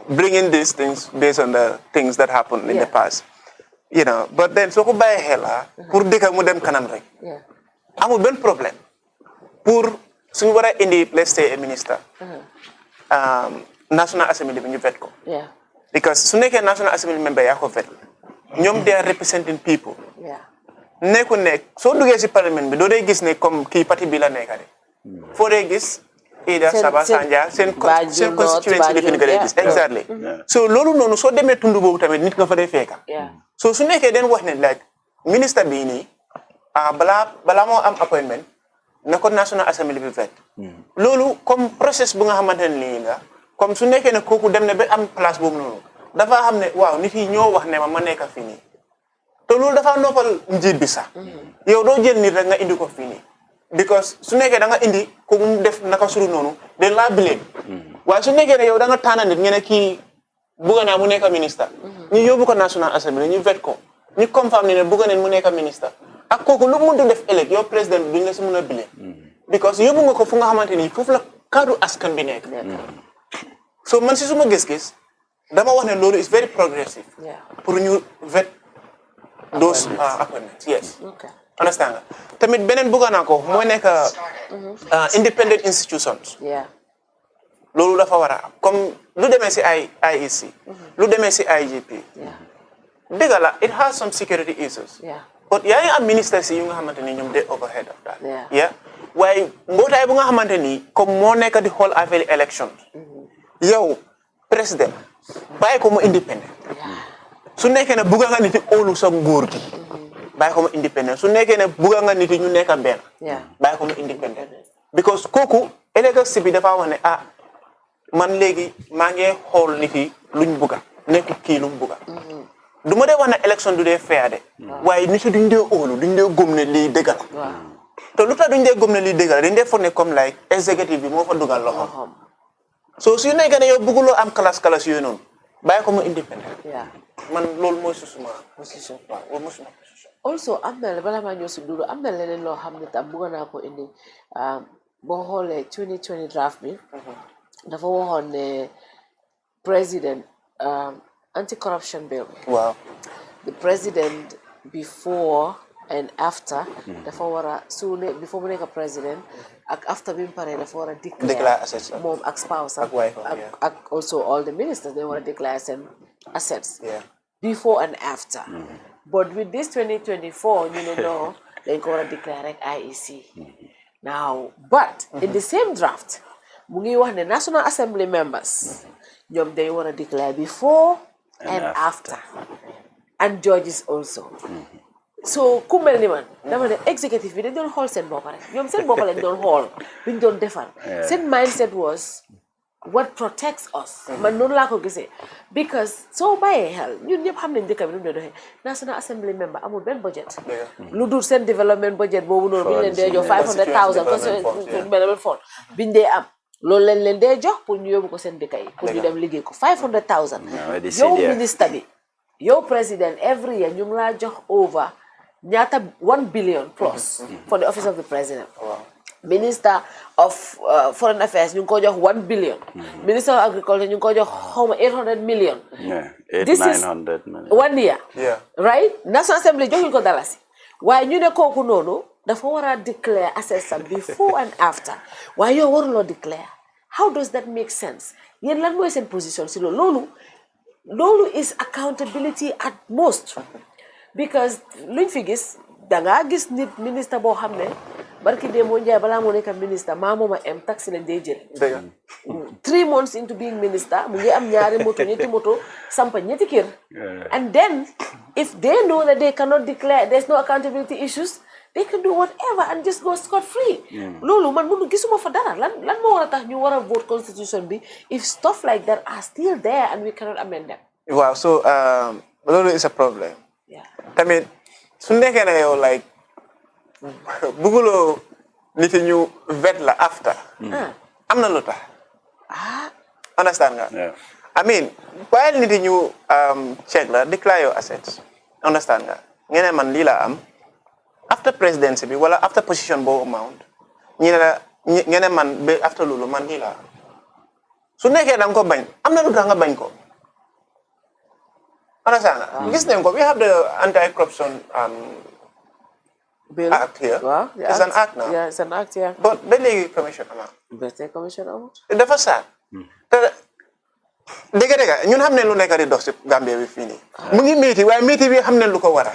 bringing these things based on the things that happened in the past. But then so go buy hella pour deka mu dem kanam rek. Amul ben problème. Pour suñu wara indi let's say a minister. National Assembly bi ñu vet ko. Because su nekké National Assembly member ya ko vet. Ñom they are representing people. Neku nek so duggé ci parlement bi do day gis ne comme ki parti bi la nekka de. Fo day gis Ida Saba Sanja sen constituency defini gëna gis exactly. So lolu nonu so démé tundu bobu tamit nit nga fa day fekka. So su nekké den wax ne like minister bi ni bala mo am appointment na ko National Assembly bi vet. Lolu comme process bu nga xamantene li nga comme su nekké ne koku dem ne be am place bobu nonu dafa xamne waaw nit yi ñoo wax ne ma nekka fini. To lolu dafa noppal njit bi sax. Yow do jël nit rek nga indi ko fini. Because su nekké da nga indi ko mu def naka suru nonu den la blame. Wa su nekké ne yow da nga tana nit ngene ki buga na mu nekka minister. Ñu yobbu ko National Assembly ñu vet ko. Ñu confirm ne buga neen mu nekka minister. Ak koku lu mu def elek yow president duñ la ci mëna blame. Because yobbu nga ko fu nga xamanteni fofu la kaddu askan bi nekk. So man si suma gis-gis dama wax ne lolu is very progressive. Pour ñu vet those appointments. Yes. Understand nga tamit benen buga na ko moy nek independent institutions. Lolu dafa wara comme lu démé ci IEC lu démé ci IGP. Degala it has some security issues. But yaay am ministers yu nga xamanteni ñom they overhead of that. waaye mbootaay bu nga xamante ni comme moo nekk di xool affaire élection yow président bàyyi ko mu indépendant su nekkee ne bugga nga nit yi óolu sa nguur gi bàyyi ko mu indépendant su nekkee ne bugga nga nit yi ñu nekk benn bàyyi ko mu indépendant because kooku élection bi dafa wax ne man léegi maa ngi xool nit yi luñ bugga nekku kii lu mu bugga du ma dee wax ne élection du dee fair de waaye nit yi duñ dee óolu duñ dee gëm ne lii dëgg la te lu tax duñ dee gëm ne lii dëgg la dañ dee foog ne comme like exécutif bi moo fa dugal loxo so su nekkee ne yow bëgguloo am classe yooyu noonu bàyyi ko mu indépendant man loolu mooy suma position also am na bala maa ñëw si Dodou am na leneen loo xam ne tam bëgg naa ko indi boo xoolee 2020 draft bi dafa waxoon ne président anti-corruption bill waaw the president before and after dafa war a before mu nekk président ak after bi mu paree dafa war a declare assets moom ak spouse ak also all the ministers they war a declare seen assets before and after but with this 2024 ñu ne no dañ ko war a declare rek IEC now but in the same draft mu ngi wax ne National Assembly members ñoom day war a declare before and after and judges also so ku mel ni man dama ne executive bi dañ doon xool seen bopp rek ñoom seen bopp lañ doon xool biñ doon defar seen mindset was what protects us man noonu laa ko gisee because soo bàyyee xel ñun ñëpp xam nañ dëkk bi nu mu dee doxee National Assembly member amul benn budget lu dul seen development budget boobu noonu biñ leen dee jox 500,000 development fund biñ dee am loolu leen dee jox pour ñu yóbbu ko seen dëkk yi pour ñu dem liggéey ko 500,000 yow ministre bi yow président every year ñu ngi laa jox over ñaata 1 billion plus for the office of the president minister of foreign affairs ñu ngi ko jox 1 billion minister of agriculture ñu ngi ko jox xawma 800 million this is 1 year right National Assembly joxuñ ko dalasi waaye ñu ne kooku noonu dafa war a declare assets before and after waaye yow waruloo declare how does that make sense yéen lan mooy seen position si loolu is accountability at most because luñ fi gis dangaa gis nit ministre boo xam ne barki dee moo njaay balaa moo nekk ministre maa mooma am taxi lañ dee jël 3 months into being minister mu ngi am ñaari moto ñetti moto sampa ñetti kër and then if they know that they cannot declare there's no accountability issues they can do whatever and just go scot free loolu man mënu gisuma fa dara lan moo war a tax ñu war a vote constitution bi if stuff like that are still there and we cannot amend them waaw so loolu is a problem tamit su nekkee ne yow like bëgguloo nit ñu vet la after am na lu tax understand nga I mean while nit ñu check la declare your assets understand nga ngeen man lii la am after presidency bi wala after position boobu amount ngeen man ba after loolu man lii la am su nekkee da nga ko bañ am na lu tax nga bañ ko understand nga gis nañ ko we have the anti-corruption bill act here it's an act now yeah it's an act yeah but ba léegi commission amount commission amount dafa saat te dëgg ñun xam ne lu nekk di dox si Gambie bi fii nii mu ngi métti waaye métti bi xam ne lu ko waral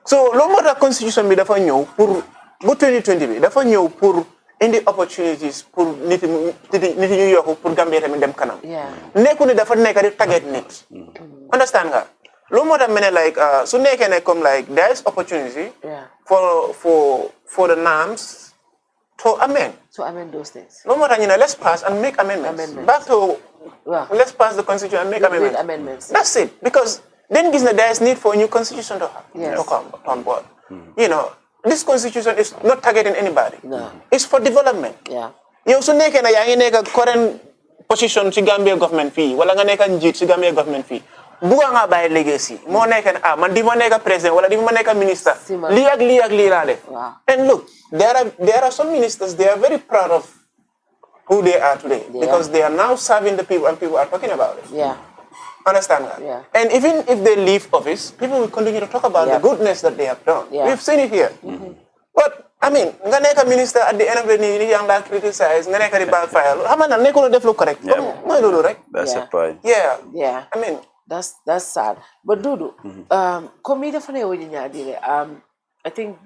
so loolu moo tax constitution bi dafa ñëw pour bu 2020 bi dafa ñëw pour indi opportunities pour nit ñu yokku pour Gambie tamit dem kanam nekku ni dafa nekk di target nit understand nga loolu moo tax mene like su nekkee ne comme like there is opportunity for the NAMs to amend those things loolu moo tax ñu ne let's pass and make amendments back to let's pass the constitution and make amendments that's it because then gis na there is need for a new constitution to come on board you know this constitution is not targeting anybody it's for development yow su nekkee ne yaa ngi nekk current position ci Gambia government fii wala nga nekk njiit ci Gambia government fii buga nga bàyyi legacy moo nekk ne man di ma nekk président wala di ma nekk minister lii ak lii laa def and look there are some ministers they are very proud of who they are today because they are now serving the people and people are talking about it understand that and even if they leave office people will continue to talk about the goodness that they have done we've seen it here but I mean nga nekk minister at the end of the day ni yang la criticize nga nekk di backfire xam nga nekkul def lu correct mooy loolu rek that's a point I mean that's sad but Dodou comme yi dafa ne woñu ñaadire I think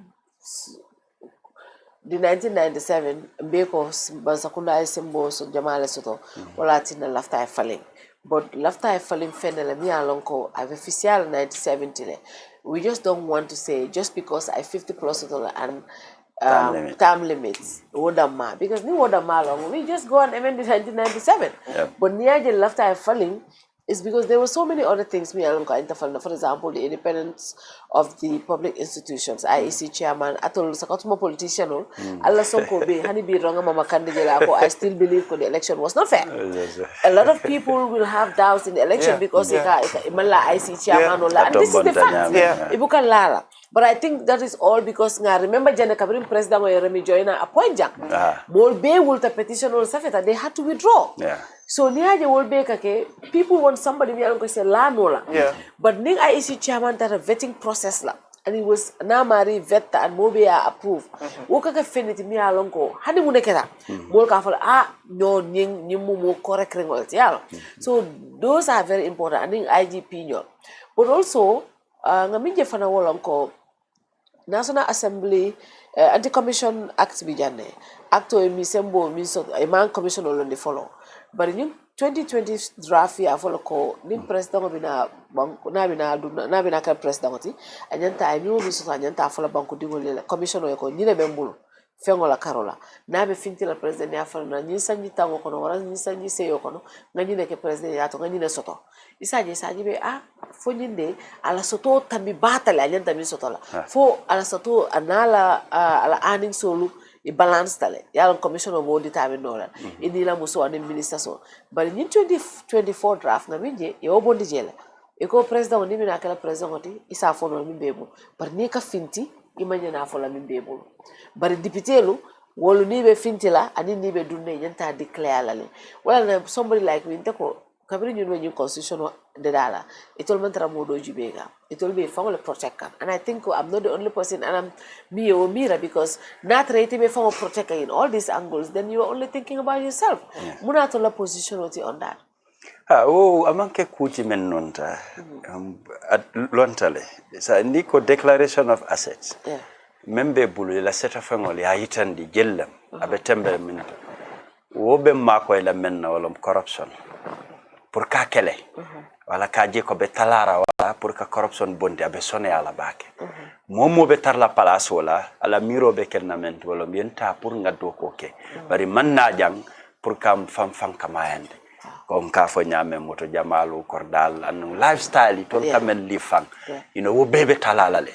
the 1997 mbeko bansakunda sembo so jamale soto wala tina lafta e falling but lafta e falling fenele mi alonko ave official 1970 we just don't want to say just because I 50 plus and term limits wodama because ni wodama long we just go and amend it 1997 but niaje lafta e falling is because there were so many other things me along interfere. For example, the independence of the public institutions, IEC chairman, atol sakatuma politician, Allah sonko be hani be wrong mama kandidate I still believe the election was not fair. A lot of people will have doubts in the election because imala IEC chairman and this is the fact. Ibuka lara. But I think that is all because I remember Jana Kabrim president Remi Joyna appoint Jack. Mol be will the petition or safeta they had to withdraw. So niaje wolbe kake people want somebody me along say la nola. But ning IEC chairman that a vetting process la and it was namari vet and mobia approve. Woka ka finiti me along go hadi mu neketa. Mol ka fala no ning nimu mo correct ringol tial. So those are very important and ning IGP nyo. But also ngaminje fana wolong ko National Assembly Anti-Commission Act bijane. Acto emisembo minso man commission on the follow. But in 2020 draft year follow ko nim president bina banko na bina ka president anyanta ayu biso anyanta follow banko dingol commission ko nyine bembulu fengola karola na be finti la president ya fala na nyinsa nyitango kono wala nyinsa nyiseyo kono nganyine ke president ya to nganyine soto isaje be fo nyinde ala soto tambi batale anyanta mi soto la fo ala soto anala ala earning solu i balance tale yalan commissioner mo determine nola inila muso ani minister so but in 2024 draft na minje e obondi jela e ko president ni mina kala president oti isa fo no min bebo par ni ka finti imanya na fo la min bebo bar député lu wolu ni be finti la ani ni be dunne nyanta declare la le wala somebody like me ko kabiri ñu ñu constitution de dala itol mantra modo jibega itol be family protect and I think I'm not the only person and I'm me or mira because not rate be family protect in all these angles then you are only thinking about yourself muna to la position on that amanke kuti men nonta lontale sa ndiko declaration of assets membe bulu la seta fangol ya yitandi jellam abe tembe min wobe mako la menna wala corruption pour ka kele wala ka je ko be talara wala pour ka corruption bonde abe sone ala bake momo be tar la place wala ala miro be kelnament wala bienta pour ngaddo ko ke bari man na jang pour kam fam kamayande ko ka fo nyame moto jamalu kordal an lifestyle ton kamen li fang wo bebe talala le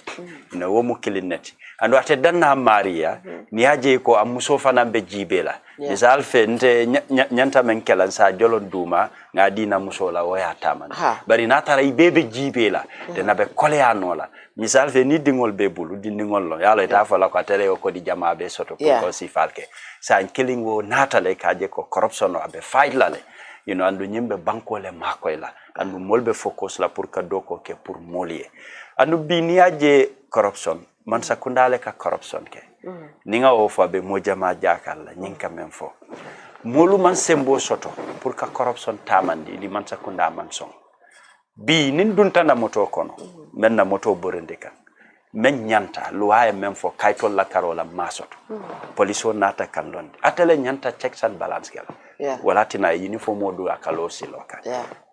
wo mo kilineti ando ate danna maria ni aje ko amuso fana be jibela misal fe nte nyanta men kelan sa jolon duma nga dina musola waya taman bari na tara bebe jibela de na be koleanola misal fe ni dingol be bulu di dingol lo yalo ta fala ko tele ko di jama be soto ko si falke sa killing wo natale kaje ko corruption abe fight lale andu nyimbe banko le makoyla andu molbe focus la pour ka doko ke pour molie andu biniaje corruption man sakundale ka corruption ke ninga o fa be mojama jakal la nyinka men fo molu man sembo soto pour ka corruption tamandi li man sakunda man son bi nin duntana moto kono men na moto borendeka men nyanta luwaye men fo kaytol la karola masoto police on nata kandondi atele nyanta checks and balance gala wala tina uniform odu akalo siloka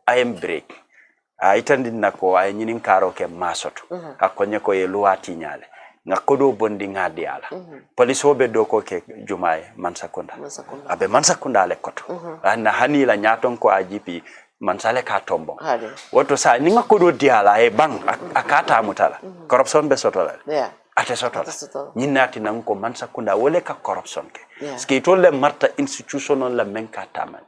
I am break itandi nako ay nyinin karo ke masoto akonye ko ye luwati nyale ngakodo bondi ngadi ala police obe doko ke jumaye mansakunda abe mansakunda le koto na hani la nyaton ko IGP mansale ka tombo woto sa ni ngakodo diala e bang akata mutala corruption be sotola ate sotola nyinati nanko mansakunda wole ka corruption ke ski tolle marta institutional la menka taman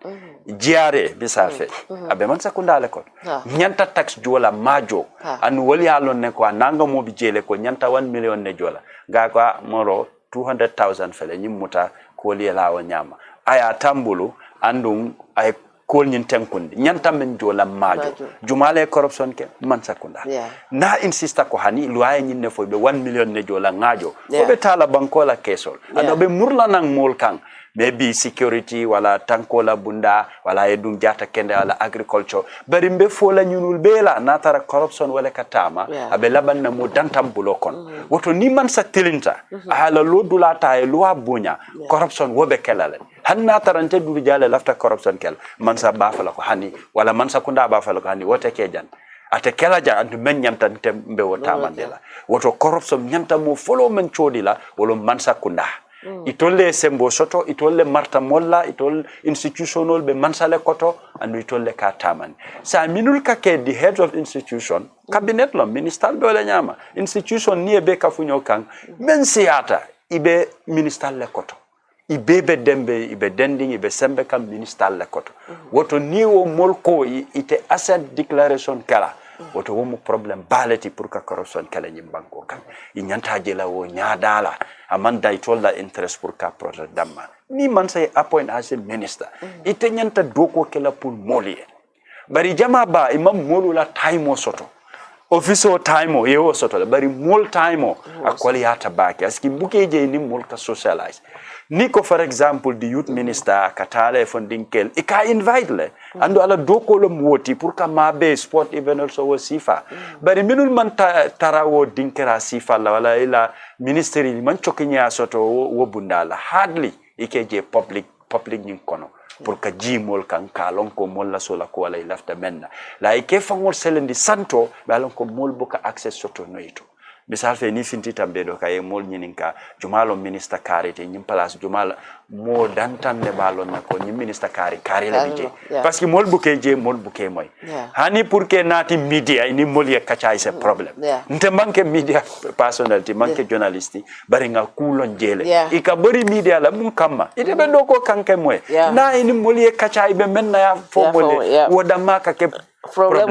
jiare bisafe abe mansakunda le ko nyanta tax jola majo an woli alon ne ko nanga mo bi jele ko nyanta 1 million ne jola ga ko moro 200,000 fele nyimuta ko li lawo nyama aya tambulu andum ay kol nyin tenkundi nyanta men jola majo jumale corruption ke mansakunda na insista ko hani luaye nyin ne fo be 1 million ne jola ngajo ko be tala bankola kesol ando be murla nang mol kan maybe security wala tankola bunda wala edum jata kende wala agriculture bari mbe fola nyunul bela natara corruption wala katama abe laban na mo dantam bulokon woto ni man sa tilinta ala lodula ta e loi bunya corruption wobe kelale hanna tarante du jale lafta corruption kel man sa bafala ko hani wala man sa kunda bafala ko hani wote kejan ate kela ja andu men nyamta tembe wota mandela woto corruption nyamta mo follow men chodila wolo man sa kunda itolle sembo soto itolle marta molla itol institutional be mansale koto and itolle ka taman sa minul ka ke the head of institution cabinet lo minister be wala nyama institution ni be ka funyo kan men siata ibe minister le koto ibe be dembe ibe dending ibe sembe kam minister le koto woto ni o molko ite asset declaration kala woto womu problem baleti pour ka corruption kala nyim banko kan i nyanta jela wo nyaadala amanda itolla interest pour ka project damma ni man say appoint as a minister ite nyanta doko kala pour molie bari jama ba imam molula time soto office time yewo soto bari mol time akwali hata baki aski bukeje ni mol ka socialize Niko, for example, the youth minister, Katale funding kel, ika invite le, ando ala doko lo mwoti, purka mabe sport even also wo sifa. Bari minul man tarawo dinkera sifa la wala ila ministeri man chokinya soto wo bundala. Hardly ikeje public nyinkono. Purka jimol kan kalon ko mol la sola ko wala ilafta menna. La ike fangol selendi santo, balon ko mol boka access soto noito. Misal fe ni finti tambe do kay mol nyininka jumalo minister karite nyim place jumala mo dantan ne balon na ko nyim minister kari la bije parce que mol buke moy hani pour que nati media ni mol ye kacha is a problem nte manke media personality manke journalist bari nga kulon jele ika bari media la mun kamma ite be do ko kanke moy na ni mol ye kacha be menna ya fo mole woda maka ke problem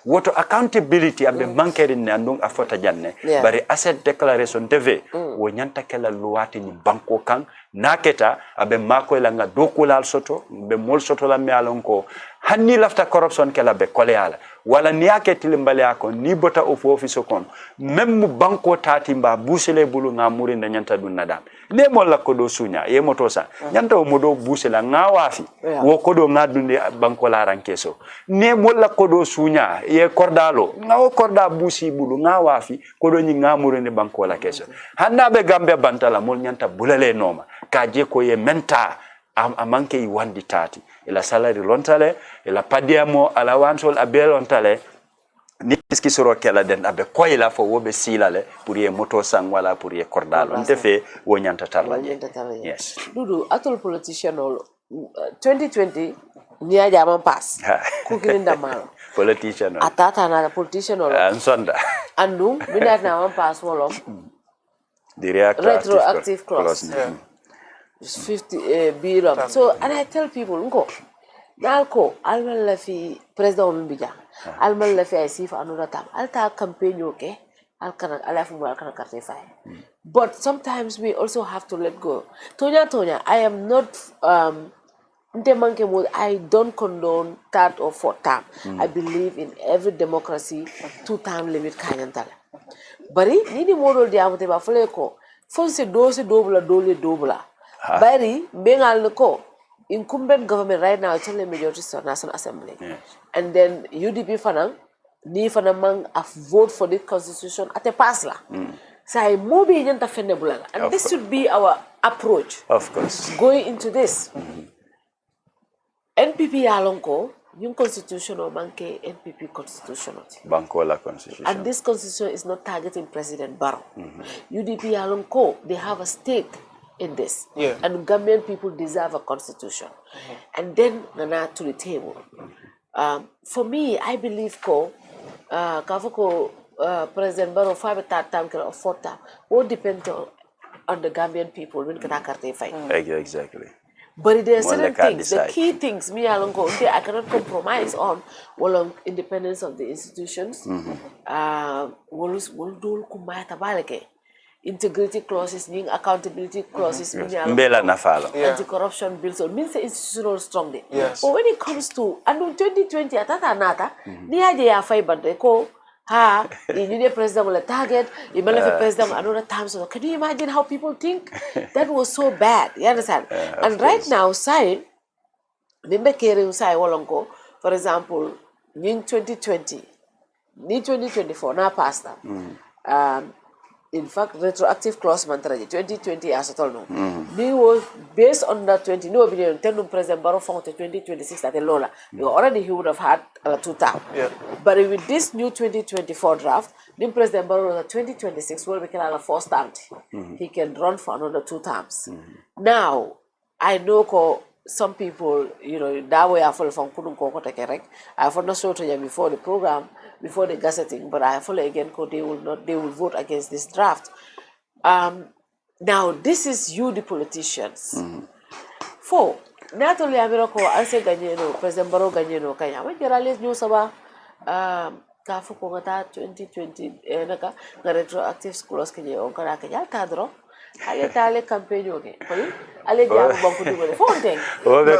woto accountability abe mankeri ne andung afota janne bari asset declaration deve wo nyanta kala luwati ni banko kan naketa abe mako la nga dokulal soto be mol soto la mi alonko hanni lafta corruption kala be kole ala wala ni aketi limbale ako ni bota of office kon même banko tati mba busele bulu nga muri na nyanta dun nadam ne mo la ko do sunya ye moto sa nyanta o modo busela nga wafi wo ko do nga dunde banko la rankeso ne mo la ko do sunya ye kordalo nga o korda busi bulu nga wafi ko do ni nga muri ne banko la keso hanna be gambe bantala mol nyanta bulale noma kaje ko ye menta amanke I wandi tati ila salary lontale ila padiamo ala wansol abe lontale ni kiski soro kala den abe koyla fo wobe silale pour ye moto sang wala pour ye kordalo ntefe wo nyanta tarla yes Dudu atol politician 2020 ni aja man pass kukilinda mal politician atata na politician ansonda andu binat na man pass wolom the retroactive clause 50 billion. So, and I tell people, Nko, Nalko, Alman Lafi, President Mbija, Alman Lafi, I see for another time. I'll take campaign, okay? I'll cartify. But sometimes we also have to let go. Tonya, I am not, I don't condone third or fourth term. I believe in every democracy, 2-term limit kanyantala. Bari, nini model diamante ba foleko, fonse dose dobla. Bari, bengal ko incumbent government right now, it's only majority of National Assembly. And then UDP fanang, ni fanamang a vote for this constitution at a pass la. So I move in bulala. And this should be our approach. Of course. Going into this. NPP alonko, yung constitutional banke NPP constitutional. Bankola constitution. And this constitution is not targeting President Barrow. UDP alonko, they have a stake in this. And Gambian people deserve a constitution. And then nana to the table. For me, I believe President Barrow 5 term or 4 term will depend on the Gambian people when Exactly. But there are certain things, the key things, I cannot compromise on independence of the institutions. Integrity clauses, accountability clauses, anti-corruption bills, means the institutional strongly. But when it comes to, and in 2020, you need a president will target, you may have a president another time. So can you imagine how people think? That was so bad. You understand? And right now, side, for example, in 2020, in 2024, now past in fact, retroactive clause mantra 2020 as told no. Was based on that 20 no opinion President Barrow found 2026 at the Lola. Already he would have had 2 terms. But with this new 2024 draft, then President Barrow 2026 will become a 4 terms. He can run for another 2 terms. Now, I know some people, that way I follow from Kudun Koko Tekerek. I follow so to before the program, before the gazetting, but I follow again they will vote against this draft. Now this is you the politicians. For not only America, I say Ganyeno, President Barrow Ganyeno Kanya, when you're always new Saba Kafu Kongata 2020 Naka, the retroactive schools Kenya or Karakaya Tadro. Ale tale campaign yoge. Ale jamu banku dugole. Fonte. Obe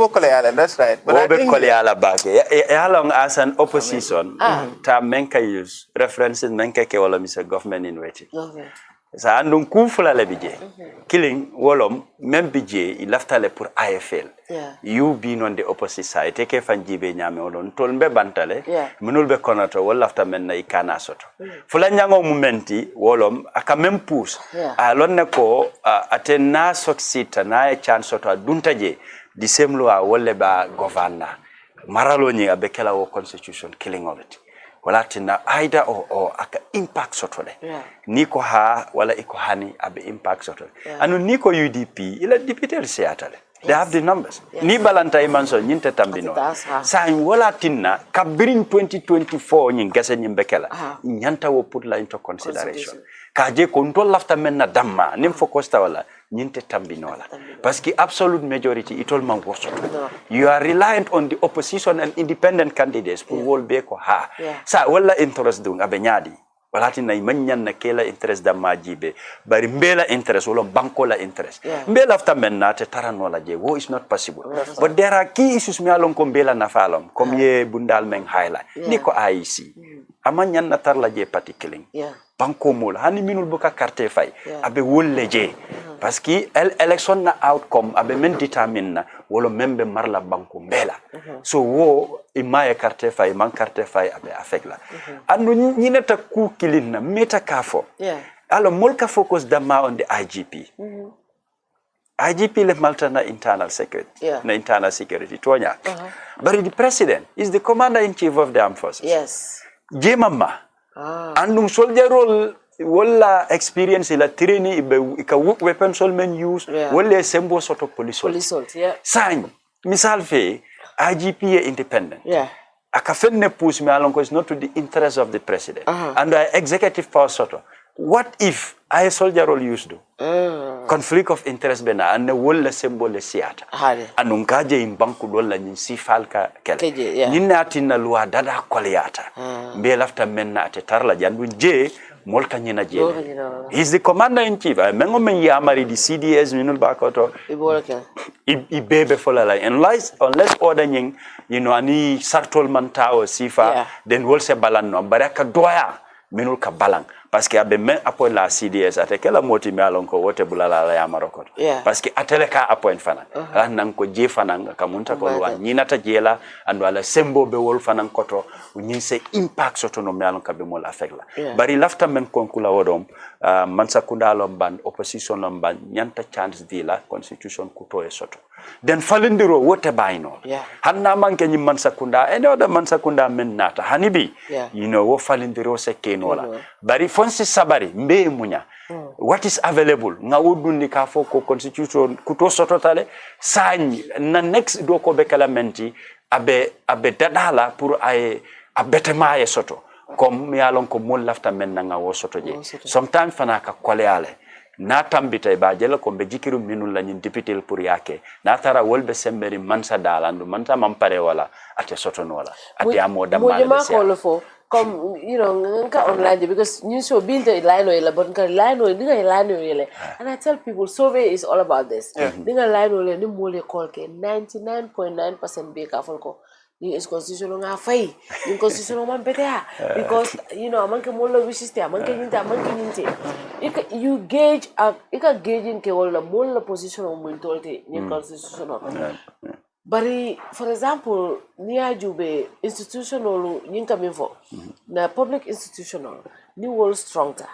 koleala. That's right. But Obe koleala back. Along as an opposition, ta menka use references menka ke wala misa government in waiting. Okay. Sa andun kufula le bije. Killing wolom mem bije ilaftale pour AFL. You being on the opposite side, take fanjibe nyame olon tolbe bantale. Munul be konato wala after men na ikana soto. Fula nyango momenti wolom aka mem push. Alon ne ko atena succeed na e chance soto aduntaje the same law wala ba governor. Maralo nyi abekela wo constitution killing of it. Wala tina either or aka impact sotole. Niko ha wala iko hani abe impact sotole. Anu niko UDP ila deputy seatale. They have the numbers. Ni balanta imanso nyinte tambino. Sa wala tina kabrin 2024 nyingase nyimbekela. Nyanta wo put la into consideration. Kaje control lafta menna damma nim fokosta wala nyinte tambinola. Paski absolute majority it all man wosoto. You are reliant on the opposition and independent candidates who will be ko ha. Sa wala interest dung abenyadi. Wala tina imanyan na kela interest da majibe. Bari mbela interest wala banko la interest. Mbela after menna te taranola je. Wo is not possible. But there are key issues me along ko mbela na falom. Kom ye bundal meng highlight. Niko IEC. Amanyan na tarla je party killing. Banko mol hani minul boka carte fay abe wolle je parce que election na outcome abe men determine na wolo membe marla banko mbela so wo imaye carte fay man carte fay abe affect la anu nyineta ku kilin na meta kafo alo molka focus dama on the IGP IGP le malta na internal security na internal security tonya but the president is the commander in chief of the armed forces jemama and soldier role wala experience ila training ika weapon solmen use wala sembo sort of police sign misal fe IGP independent aka fenne push me along is not to the interest of the president and the executive power sort of what if I soldier role used to conflict of interest bena and wala symbol siata anunkaje imbanku dola nyin sifalka kele nyina atina lwa dada kolyata mbe lafta menna ate tarla jandu je molka nyina je he's the commander in chief mengo men yamari di CDS minul bakoto ibebe folala unless order nying ani sartol mantao sifa then wol se balanno baraka doya minul ka balang parce que abe men appoint la CDS atekela moti me alon ko wote bulala la ya maroko parce que atele ka appoint fana nan ko je fana ka munta ko wa nyinata jela ando ala sembo be wol fana koto nyin se impact soto no me alon ka be mol affect la bari lafta men konkula wodom man sakunda lo ban opposition lo ban nyanta chance di la constitution kuto e soto den falindiro wote bayno hanna manke nyi man sakunda ene oda man sakunda men nata hanibi wo falindiro se kenola bari fonsi sabari mbe munya what is available nga wodundi ka foko constitution kuto soto tale sagn na next do ko be kala menti abe dadala pour ay abetema ye soto comme mi alon ko mol lafta men nga wo soto je sometimes fana ka koleale na tambita ba jela ko be jikiru minul la nyin député pour yake na tara wolbe semberi mansa dalandu mansa mampare wala ate soto nola ate amoda mala come nka online because you so build a line or but nka line or and I tell people survey is all about this ninga line or ni mole call ke 99.9% be ka folko ni is constitutional nga fay ni constitutional man betea because you know amanke molla wisiste amanke nyinte you gauge gauging ke wala molla position o mun tolte ni constitutional bari for example ni ajube institutional nyinka minfo na public institutional ni wol stronger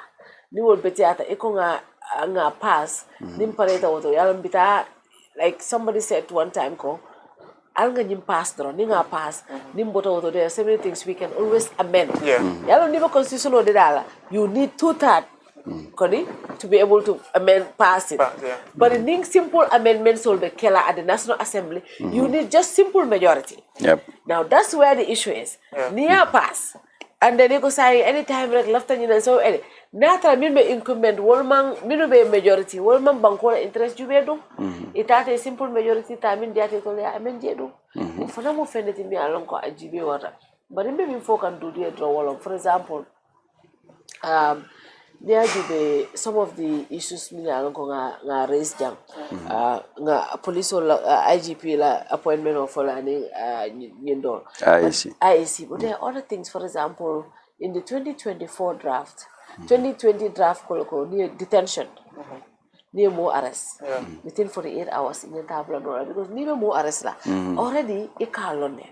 ni wol betea iko nga pass nim pareta woto yalam bita like somebody said one time ko alga nim pass dro ni nga pass nim boto woto there are so many things we can always amend yalo ni constitutional de dala you need 2/3 kodi to be able to pass it but in simple amendments will be killer at the National Assembly you need just simple majority now that's where the issue is near pass and then you go say anytime like left and so nata min be incumbent wolman minu be majority wolman bankola interest jubedu itata simple majority ta min diate to ya amen jedu fana mo fendeti mi alon ko ajibe wata bari be min fokan do the draw wall for example there be some of the issues mi alon ko nga raise jam nga police or IGP la appointment of fulani nyindo IEC but there are other things for example in the 2024 draft 2020 draft koloko near detention near more arrest within 48 hours in the tabla because near more arrest la already ikalone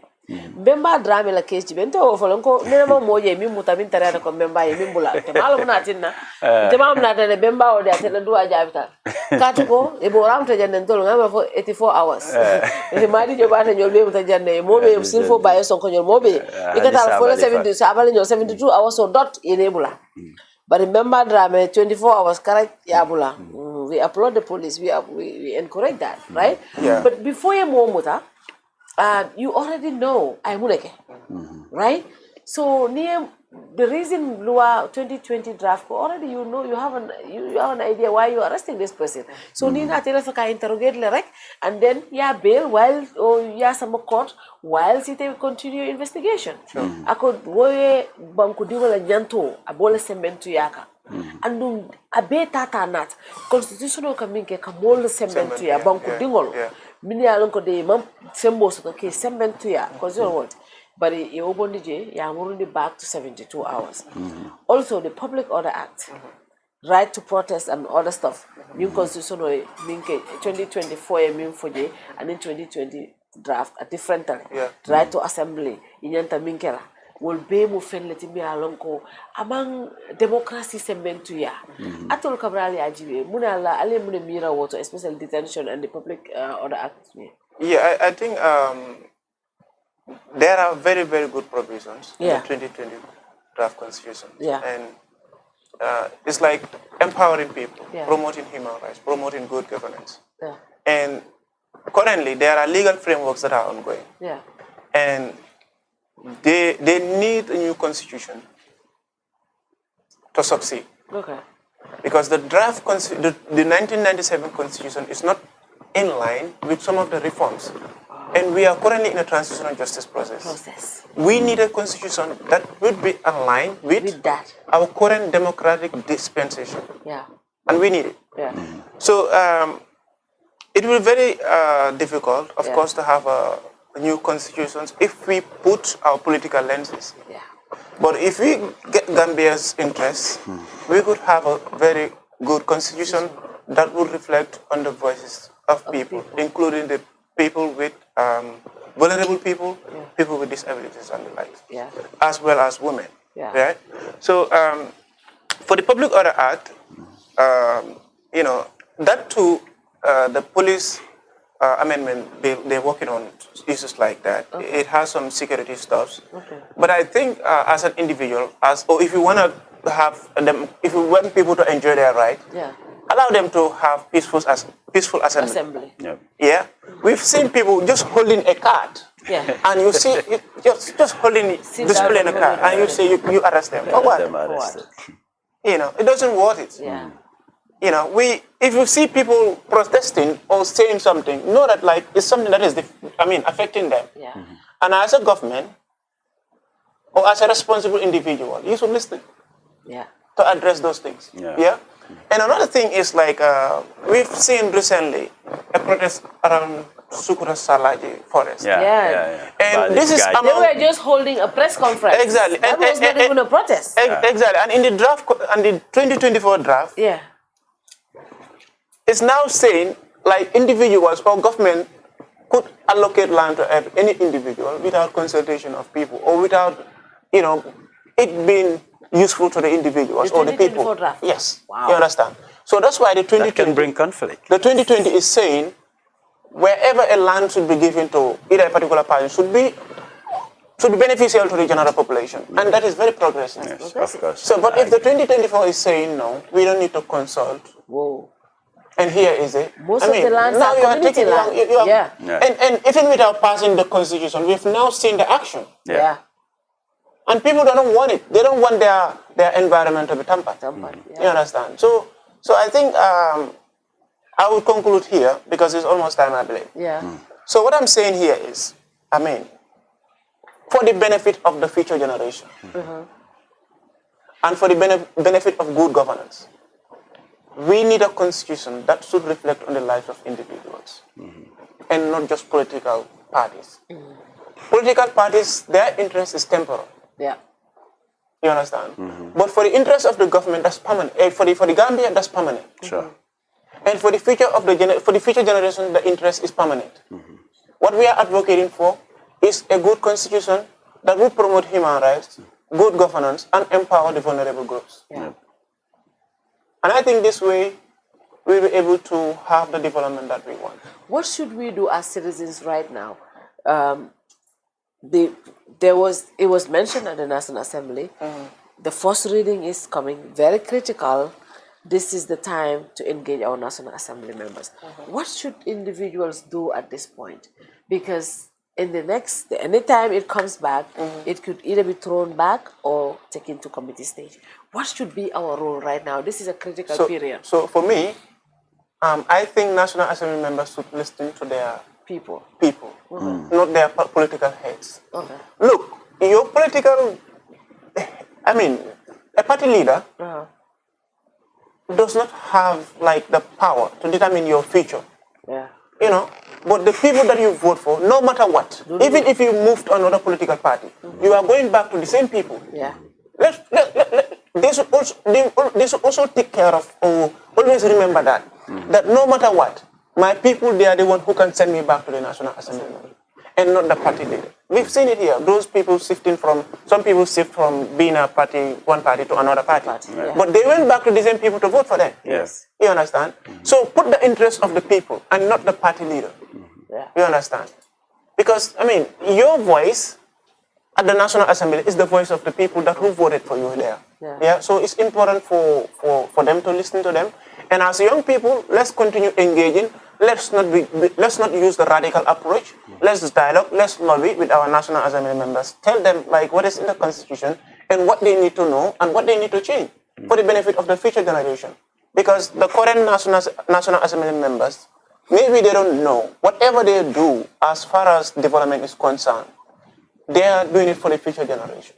Bemba drama la case bento folon ko nemo moje mi mutamin tare ko bemba e mi bula te malo na tinna te mam na tane bemba o de atela duwa jabita katuko e bo ramta jannen tol ngama fo 84 hours e mari jo bata nyol be muta janne mo be silfo baye son ko nyol mo be e kata fo 72 sabale nyol 72 hours so dot e ne bula but remember drama 24 hours correct ya bula we applaud the police we encourage that right but before you mo muta you already know right? So near the reason Lua 2020 draft already you know you have an idea why you are arresting this person. So Nina tell us interrogate Lerek and then bail while some court while they continue investigation. Ako woye banku diwala nyanto abole sementu yaka. And a beta nat constitutional kaminke kamol sementu ya banku dingol. Mini alonko de mam sembo so ke sementu ya cause you what but e obondije ya murundi back to 72 hours also the Public Order Act right to protest and other stuff new constitution minke 2024 min foje and in 2020 draft a different right to assembly inyanta minkela will be mu felleti mi alonko among democracy sementu ya atol kabrali ajibe munala ale mun mira woto especially detention and the Public Order Act. I think there are very, very good provisions in the 2020 draft constitution. And it's like empowering people, promoting human rights, promoting good governance. And currently, there are legal frameworks that are ongoing. And they need a new constitution to succeed. Because the draft, the 1997 constitution is not in line with some of the reforms. And we are currently in a transitional justice process. We need a constitution that would be aligned with that. Our current democratic dispensation. And we need it. So it will be very difficult, of course, to have new constitutions if we put our political lenses. But if we get Gambia's interests, we could have a very good constitution that would reflect on the voices of people, including the people with vulnerable people, people with disabilities and the like, as well as women. Right? So for the Public Order Act, that too, the police amendment bill, they're working on issues like that. It has some security stuff. But I think as an individual, or if you want to have them, if you want people to enjoy their right, allow them to have peaceful assembly. We've seen people just holding a card, and you see just holding, displaying a card, and you say you arrest them. For what? It doesn't worth it. If you see people protesting or saying something, know that it's something that is, affecting them. And as a government or as a responsible individual, you should listen to address those things. And another thing is we've seen recently a protest around Sukura Salaji forest. Yeah. And this is they were just holding a press conference. Exactly. That was not even a protest. Exactly. And in the draft, and the 2024 draft, it's now saying like individuals or government could allocate land to any individual without consultation of people or without, it being useful to the individuals or the people. Draft. Yes. Wow. You understand? So that's why the 2020 that can bring conflict. The 2020 is saying wherever a land should be given to either a particular party should be beneficial to the general population. And that is very progressive. Yes, of course. So, but if the 2024 is saying no, we don't need to consult. Whoa. And here is it. Most of the lands are community land. And even without passing the constitution, we've now seen the action. Yeah. And people don't want it. They don't want their environment to be tampered. You understand? So I think I will conclude here because it's almost time, I believe. Yeah. So what I'm saying here is, for the benefit of the future generation and for the benefit of good governance, we need a constitution that should reflect on the lives of individuals and not just political parties. Political parties, their interest is temporal. Yeah. You understand? But for the interest of the government, that's permanent. For the Gambia, that's permanent. Sure. And for the future of the future generation, the interest is permanent. What we are advocating for is a good constitution that will promote human rights, good governance, and empower the vulnerable groups. Yeah. And I think this way we'll be able to have the development that we want. What should we do as citizens right now? It was mentioned at the National Assembly. The first reading is coming, very critical. This is the time to engage our National Assembly members. What should individuals do at this point? Because in anytime it comes back, it could either be thrown back or taken to committee stage. What should be our role right now? This is a critical period. So for me, I think National Assembly members should listen to their people, not their political heads. Okay. Look, your political, a party leader does not have like the power to determine your future. Yeah. But the people that you vote for, no matter what, even if you move to another political party, you are going back to the same people. Yeah. They should also take care of, or always remember that no matter what, my people, they are the one who can send me back to the National Assembly and not the party leader. We've seen it here. Those people some people shift from being one party to another party. But they went back to the same people to vote for them. Yes. You understand? So put the interest of the people and not the party leader. Yeah. You understand? Because, your voice at the National Assembly is the voice of the people who voted for you there. Yeah. So it's important for them to listen to them. And as young people, let's continue engaging. Let's not use the radical approach. Let's dialogue. Let's lobby with our National Assembly members. Tell them what is in the Constitution and what they need to know and what they need to change for the benefit of the future generation. Because the current National Assembly members, maybe they don't know. Whatever they do as far as development is concerned, they are doing it for the future generation.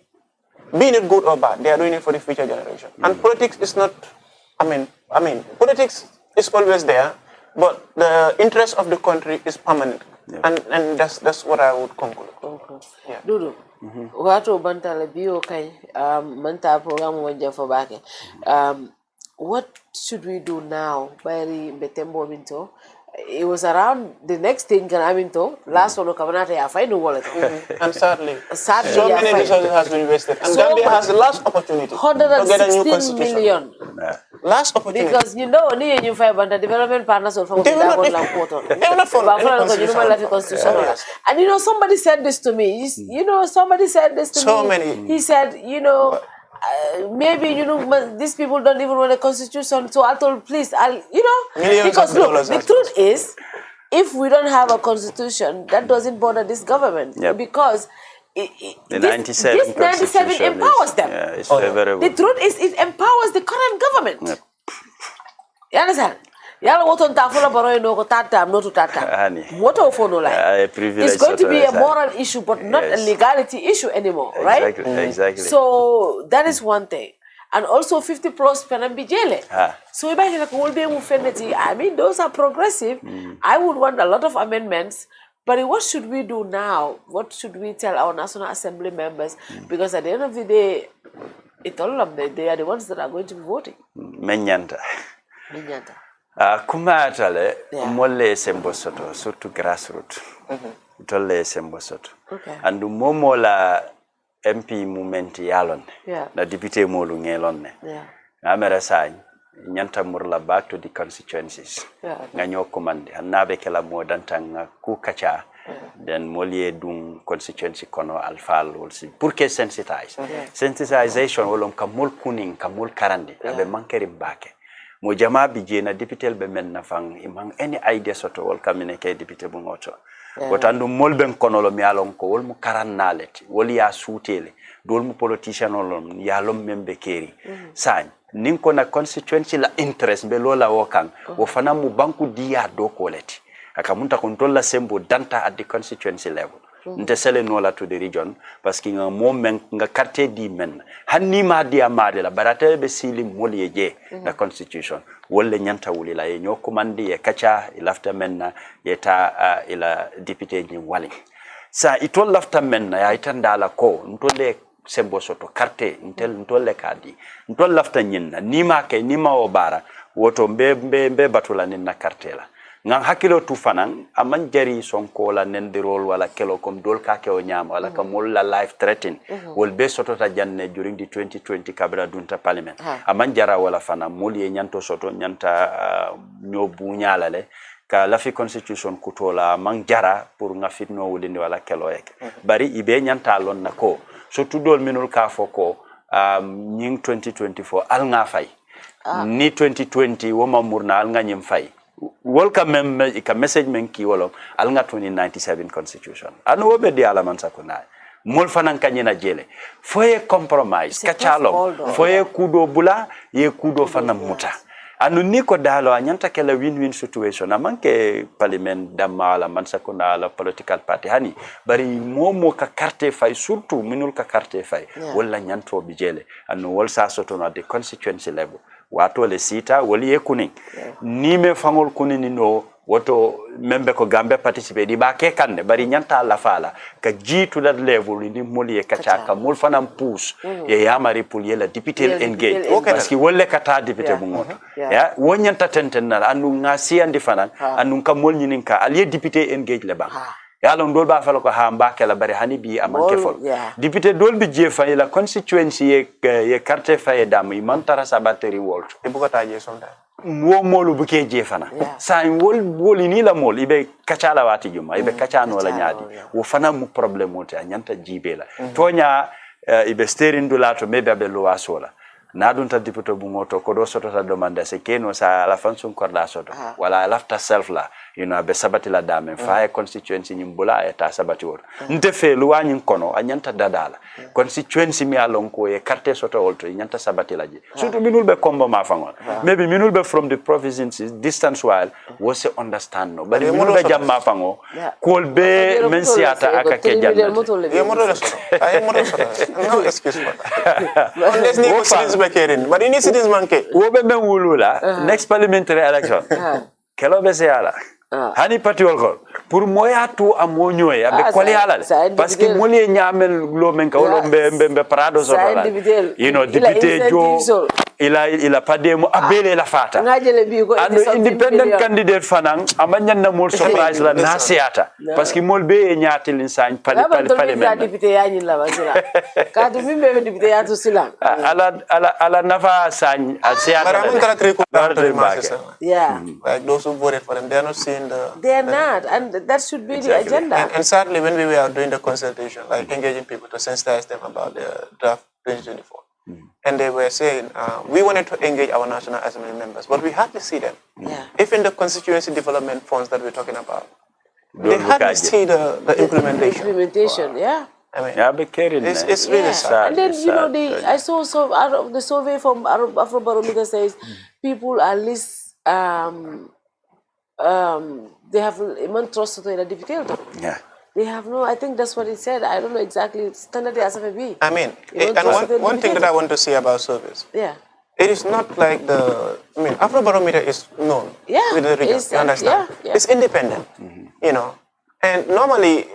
Being it good or bad, they are doing it for the future generation. And politics is not, politics is always there, but the interest of the country is permanent. And that's what I would conclude. Yeah. Dodou, wato bantale biyo kay manta program wanja fo bake. What should we do now? Bari betembo minto. It was around the next thing last one kabanata ya find wallet. And sadly so many resources has been wasted. And Gambia has the last opportunity to get a new 116 million. Last opportunity. Because you find development partners will from and somebody said this to me. Somebody said this to me. So many. He said, maybe these people don't even want a constitution, so I told please because look, the truth is if we don't have a constitution, that doesn't bother this government because the 97 empowers them. Yeah, it's favorable. The truth is it empowers the current government. You understand? It's going to be a moral issue, but not a legality issue anymore, right? Exactly. So that is one thing. and also 50 plus penambi jele. So if I will be moving, I mean, those are progressive. I would want a lot of amendments. But what should we do now? What should we tell our National Assembly members? Because at the end of the day, it's all of them. They are the ones that are going to be voting. Menyanta. Minyata. Kuma atale molle sembo soto surtout grassroots. Tolle sembo soto. Okay. Andu momo la MP movement yalon. Na député molu ngelon ne. Amera sañ nyanta murla back to the constituencies. Nga nyo commande hanabe kala modantanga ku kacha. Then molie dung constituency kono alfal also pour que sensitize. Sensitization wolom kamul kuning kamul karande abe mankeri bake. Mo jama bije na député be men na fang imang any idea soto wol kamine ke député bu ngoto. Wotandu molben kono lo mi alon ko wol mu karannaleti wol ya suutele dol mu politician olon ya lom membe keri sañ nin ko na constituency la interest be lola wokan wo fana mu banku diya do ko leti aka munta kon tolla sembo danta at the constituency level nte sele nola to the region parce que nga moment nga quartier di men hanni ma dia made la barate be sili molye je na constitution wolle nyanta wuli la ye nyoko mandi e kacha ilafta menna yeta ila député ni wali sa itol lafta menna ya itanda la ko ntolle sembo soto carte ntolle kadi ntol lafta nyinna nima ke nima obara woto mbe batula ninna carte la ngang hakilo tu fanan aman jari sonko la nendirol wala kelo kom dol ka ke o nyama wala kam la life threaten wol be soto ta janne during the 2020 kabra dunta parliament aman jara wala fana moli nyanto soto nyanta nyobu nyalale ka lafi constitution kutola man jara pour nga fitno wudindi wala kelo ek bari ibe nyanta lon nako so tudol minul ka foko nying 2024 al nga fay ni 2020 woma murna al nga nyim fay welcome ka message men ki wolom al nga 2097 constitution anu wobe di ala man sakuna mol fanan kanyina jele foye compromise kachalom foye kudo bula ye kudo fanan muta anu niko dalo anyanta kala win-win situation amanke parliament damala man sakuna la political party hani bari momo ka carte fay surtout minul ka carte fay wala nyanto bi jele anu wol sa soto na the constituency level wato le sita wali e kuning ni me fangol kunini no woto membe ko gambe participer di ba ke kande bari nyanta la fala ka jitu that level ni moli e kacha ka mul fanam pousse e yamari pour yela député engage parce que wolle kata député bu ngoto ya wonyanta tenten anu ngasi andi fanan anu ka mol nyininka alié député engage le ba yalo ndol ba fala ko ha mbake la bari hani bi amanke fol député dol bi je fay la constituency ye carte fay dam yi mantara sabateri wolt e bu ko taje sonda wo molu bu ke je fana sa wol ni la mol ibe kacha la wati juma ibe kacha no la nyaadi wo fana mu problème wote anyanta jibe la tonya ibe steering dulato mebe be lo wasola na dun ta député bu ngoto ko do soto ta demande se keno sa la fansun korda soto wala lafta self la be sabati la dame fa constituency nyimbula eta sabati wor nte fe luwa nyin kono anyanta dadala constituency mi alon ko e carte soto wolto nyanta sabati la je surtout minul be kombo ma fangol maybe minul be from the provinces distance while was understand no bari minul be jamma fango kol be men siata aka ke janna ye moto soto ay moto soto no excuse for that unless ni ko citizens be keren but ni citizens manke wo be men wulula next parliamentary election kelo be siala hani pati wolko pour moya tu amonyo e abe kole ala parce que moli nyamel lo men ka wolo be prado so la député jo ila pademo abele la fata and independent candidate fanan amanyan na mol surprise la nasiata parce que mol be nyaati linsagn parlement député yani la basila ka du mimbe député ya to silam ala nafa sagn asiata yeah like those who voted for them they are not seeing they're not, and that should be the agenda. And sadly, when we were doing the consultation, like engaging people to sensitize them about the draft 2024, and they were saying, we wanted to engage our National Assembly members, but we hardly see them. If in the constituency development funds that we're talking about, they hardly see the implementation. Yeah. I mean, it's really sad. And then, I saw out of the survey from Afrobarometer says people are least, they have immense trust in the député. They have no, I think that's what he said. I don't know exactly. Standard SFB. I mean, and one thing that I want to say about service. Yeah. It is not like Afrobarometer is known with the region, you understand? Yeah. It's independent, you know. And normally,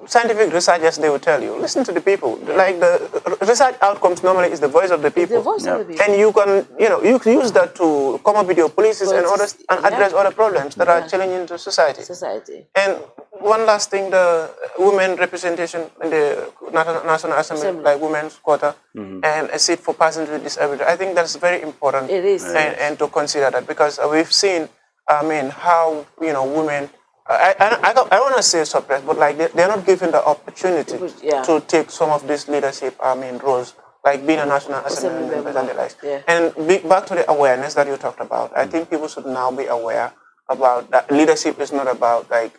scientific researchers, they will tell you, listen to the people. Like the research outcomes normally is the voice of the people. The voice of the people. And you can, you can use that to come up with your policies and others and address other problems that are challenging to society. And one last thing, the women representation in the National Assembly, like women's quota, and a seat for persons with disability. I think that's very important. It is. And to consider that, because we've seen, how, women, I don't want to say suppressed, but like they're not given the opportunity to take some of these leadership, roles, like being a National Assembly member and the likes. And back to the awareness that you talked about, I think people should now be aware about that leadership is not about like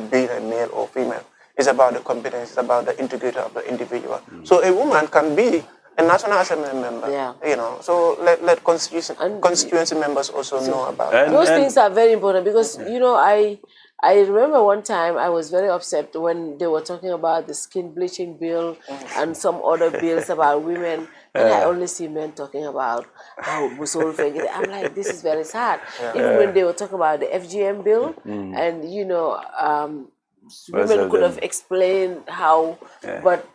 being a male or female. It's about the competence, it's about the integrity of the individual. So a woman can be a National Assembly member, so let constituency members also know about that. Those things are very important because, I remember one time I was very upset when they were talking about the skin bleaching bill and some other bills about women. And I only see men talking about how Musol. I'm like, this is very sad. Even when they were talking about the FGM bill, and women could have explained how, but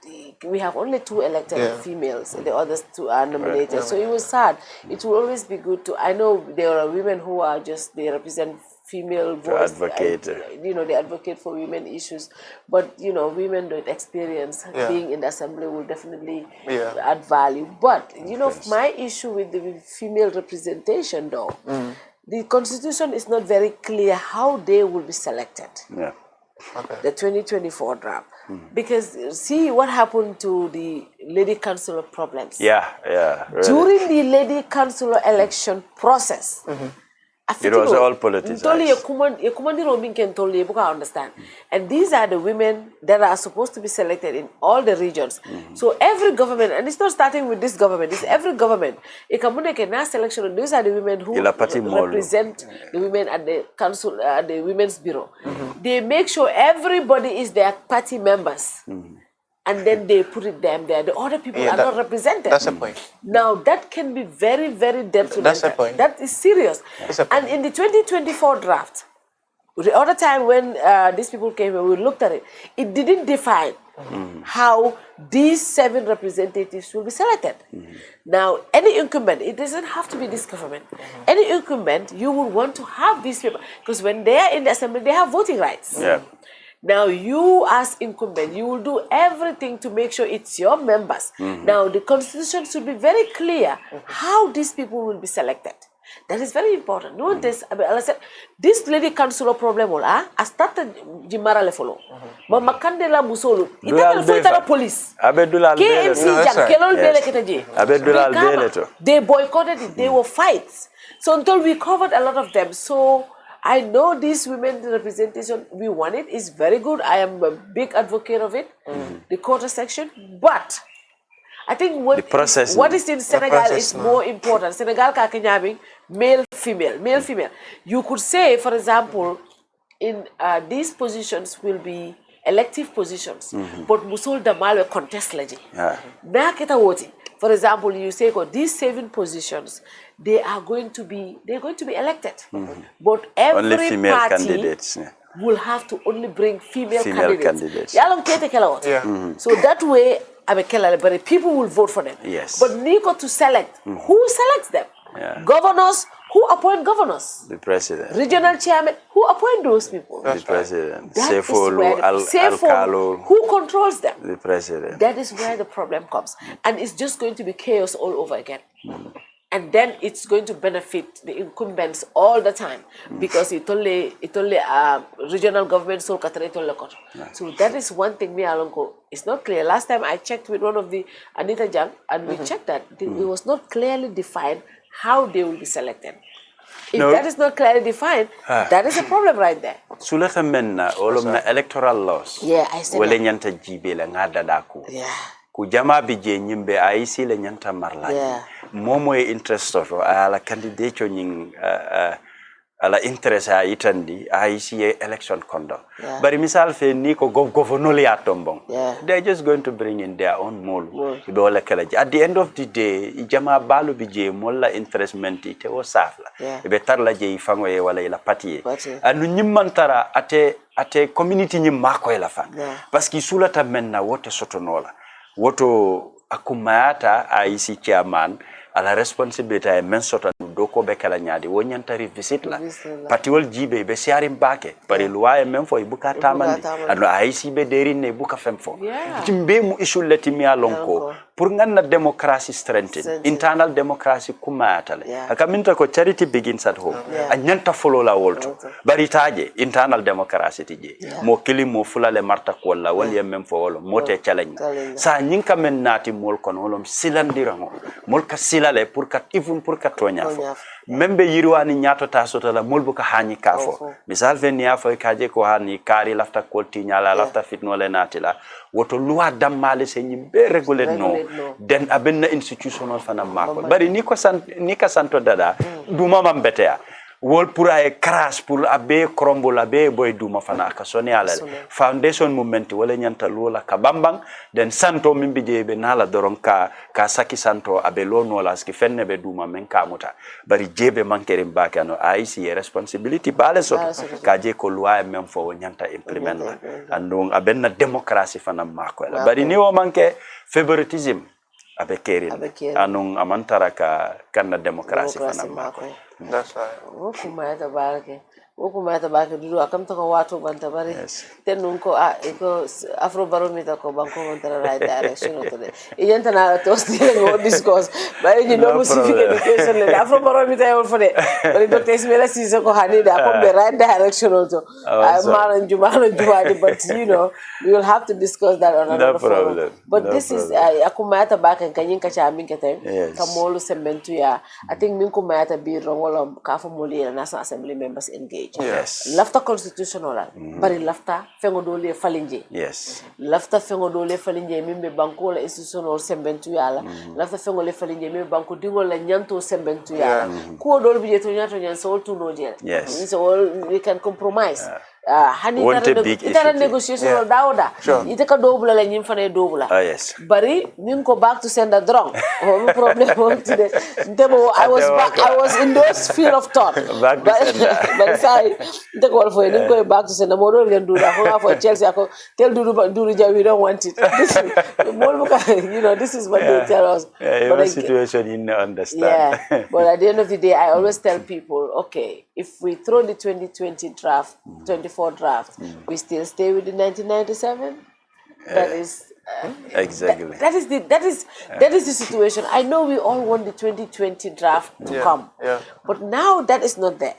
we have only 2 elected females, and the others 2 are nominated. So it was sad. It will always be good to. I know there are women who are they represent female voice, they advocate for women issues, but women with experience being in the assembly will definitely add value. But my issue with the female representation, though, the constitution is not very clear how they will be selected. The 2024 draft, because see what happened to the lady councillor problems. Really. During the lady councillor election process. It was all politicized. Understand. And these are the women that are supposed to be selected in all the regions. So every government, and it's not starting with this government, it's every government. These are the women who represent the women at the council, at the women's bureau. They make sure everybody is their party members. And then they put it them there. The other people are not represented. That's the point. Now, that can be very, very detrimental. That's the point. That is serious. And in the 2024 draft, the other time when these people came and we looked at it, it didn't define how these 7 representatives will be selected. Now, any incumbent, it doesn't have to be this government. Any incumbent, you would want to have these people, because when they are in the assembly, they have voting rights. Now, you as incumbent, you will do everything to make sure it's your members. Now, the constitution should be very clear how these people will be selected. That is very important. No, this lady councillor problem I started Jimara le follow. Mama Kandela Musolu. Ita police. They boycotted it. They were fights. So until we covered a lot of them. So I know this women's representation, we want it, is very good. I am a big advocate of it, the quota section. But I think what is in Senegal is more important. Senegal ka kenyabing male, female. You could say, for example, in these positions will be elective positions, but Musol Damal contest leji. Na kita woti. For example, you say these 7 positions, they are going to be elected. But every only female party candidates will have to only bring female candidates. So that way, but people will vote for them. Yes. But Nico to select, who selects them? Governors, who appoint governors? The president. Regional chairman, who appoint those people? The president. Who controls them? The president. That is where the problem comes. And it's just going to be chaos all over again. And then it's going to benefit the incumbents all the time because it only regional government so So that is one thing me alongo. It's not clear. Last time I checked with one of the Anita Jang and we checked that it was not clearly defined how they will be selected. If that is not clearly defined, that is a problem right there. Sulata menna olomna electoral laws. Yeah, I said wale nyanta jibe la ngada dako. Yeah. Ku jama bi je nyimbe aisi le nyanta marla. Yeah. Momo e interest to ala candidate nying ala interest a itandi ICA election conduct. But misal fe ni ko governor ya tombong. They're just going to bring in their own mole. At the end of the day, Jama balu bije molla interest menti te o safla. Ibe tarla je ifango e wala ila pati. Anu nyimantara ate community nyimako ila fa. Parce que sulata menna wote sotonola. Woto akumayata IC chairman ala responsibility e men sota doko be kala nyaadi wonyantari visit la patiwol jibe be siarim bake bari luwa e men fo ibuka tamandi ando IC be derine buka femfo timbe mu issue leti mi alonko pour nganna democracy strengthen internal democracy kumata le akaminta ko charity begins at home anyanta follow la wolto bari taje internal democracy tije mo kilim mo fulale marta ko la wal yem fo wolo mote challenge sa nyinka men nati mol kon wolom silandirango mol ka silale pour ka even pour ka tonya fo membe yirwani nyato ta sota la mol bu ka hani kafo misal venia fo kaje ko hani kari lafta kolti nyala lafta fitno le natila woto loi damale se nyimbe regulate no den abenna institutional fana mako bari ni ka santo dada duma mambetea wol pour ay crash pour abe crumble abe boy duma fana ka soni ala foundation movement wala nyanta lola ka bambang den santo mimbi jebe nala doron ka saki santo abe lo no la ski fenne be duma men ka muta bari jebe mankere mbaka no IC responsibility bale so ka je ko loi men fo nyanta implement la andong abenna democracy fana mako la bari ni o manke favoritism abe keril anong amantara ka kanna democracy fana mako. That's right. Wokumata barke dudu akamta ko watu banta bari tenun ko iko afro barometer ko banko montara right direction to de yenta na to still discuss bari ni no civic education le afro barometer wol fode bari do test mela sise ko hani da ko be right direction to maran juma but you know we will have to discuss that on another forum but this is akumata barke kanyin ka cha min kete kamolu sembentu ya I think min kumata bi rongolo ka fa moli national assembly members engage. Yes. Lafta constitutional. Bari lafta fengo dole falinje. Yes. Lafta fengo dole falinje mimbe banko la institutional sembentu yala. Lafta fengo le falinje mimbe banko dingo la nyanto sembentu yala. Ko dole bi to nyanto nyan so to no je. Yes. So we can compromise. Hani itara negotiation dauda itaka dobula la nyim fane dobula yes bari nin ko back to sender drong no problem today ndemo I was in those field of thought back to sender but sai ndeko wal fo nin ko back to sender mo do len duda ko for Chelsea ko tell Dodou Jah we don't want it you know this is what they tell us but situation you understand but at the end of the day I always tell people okay if we throw the 2020 draft 24 draft we still stay with the 1997 that is exactly that is the situation. I know we all want the 2020 draft to come but now that is not there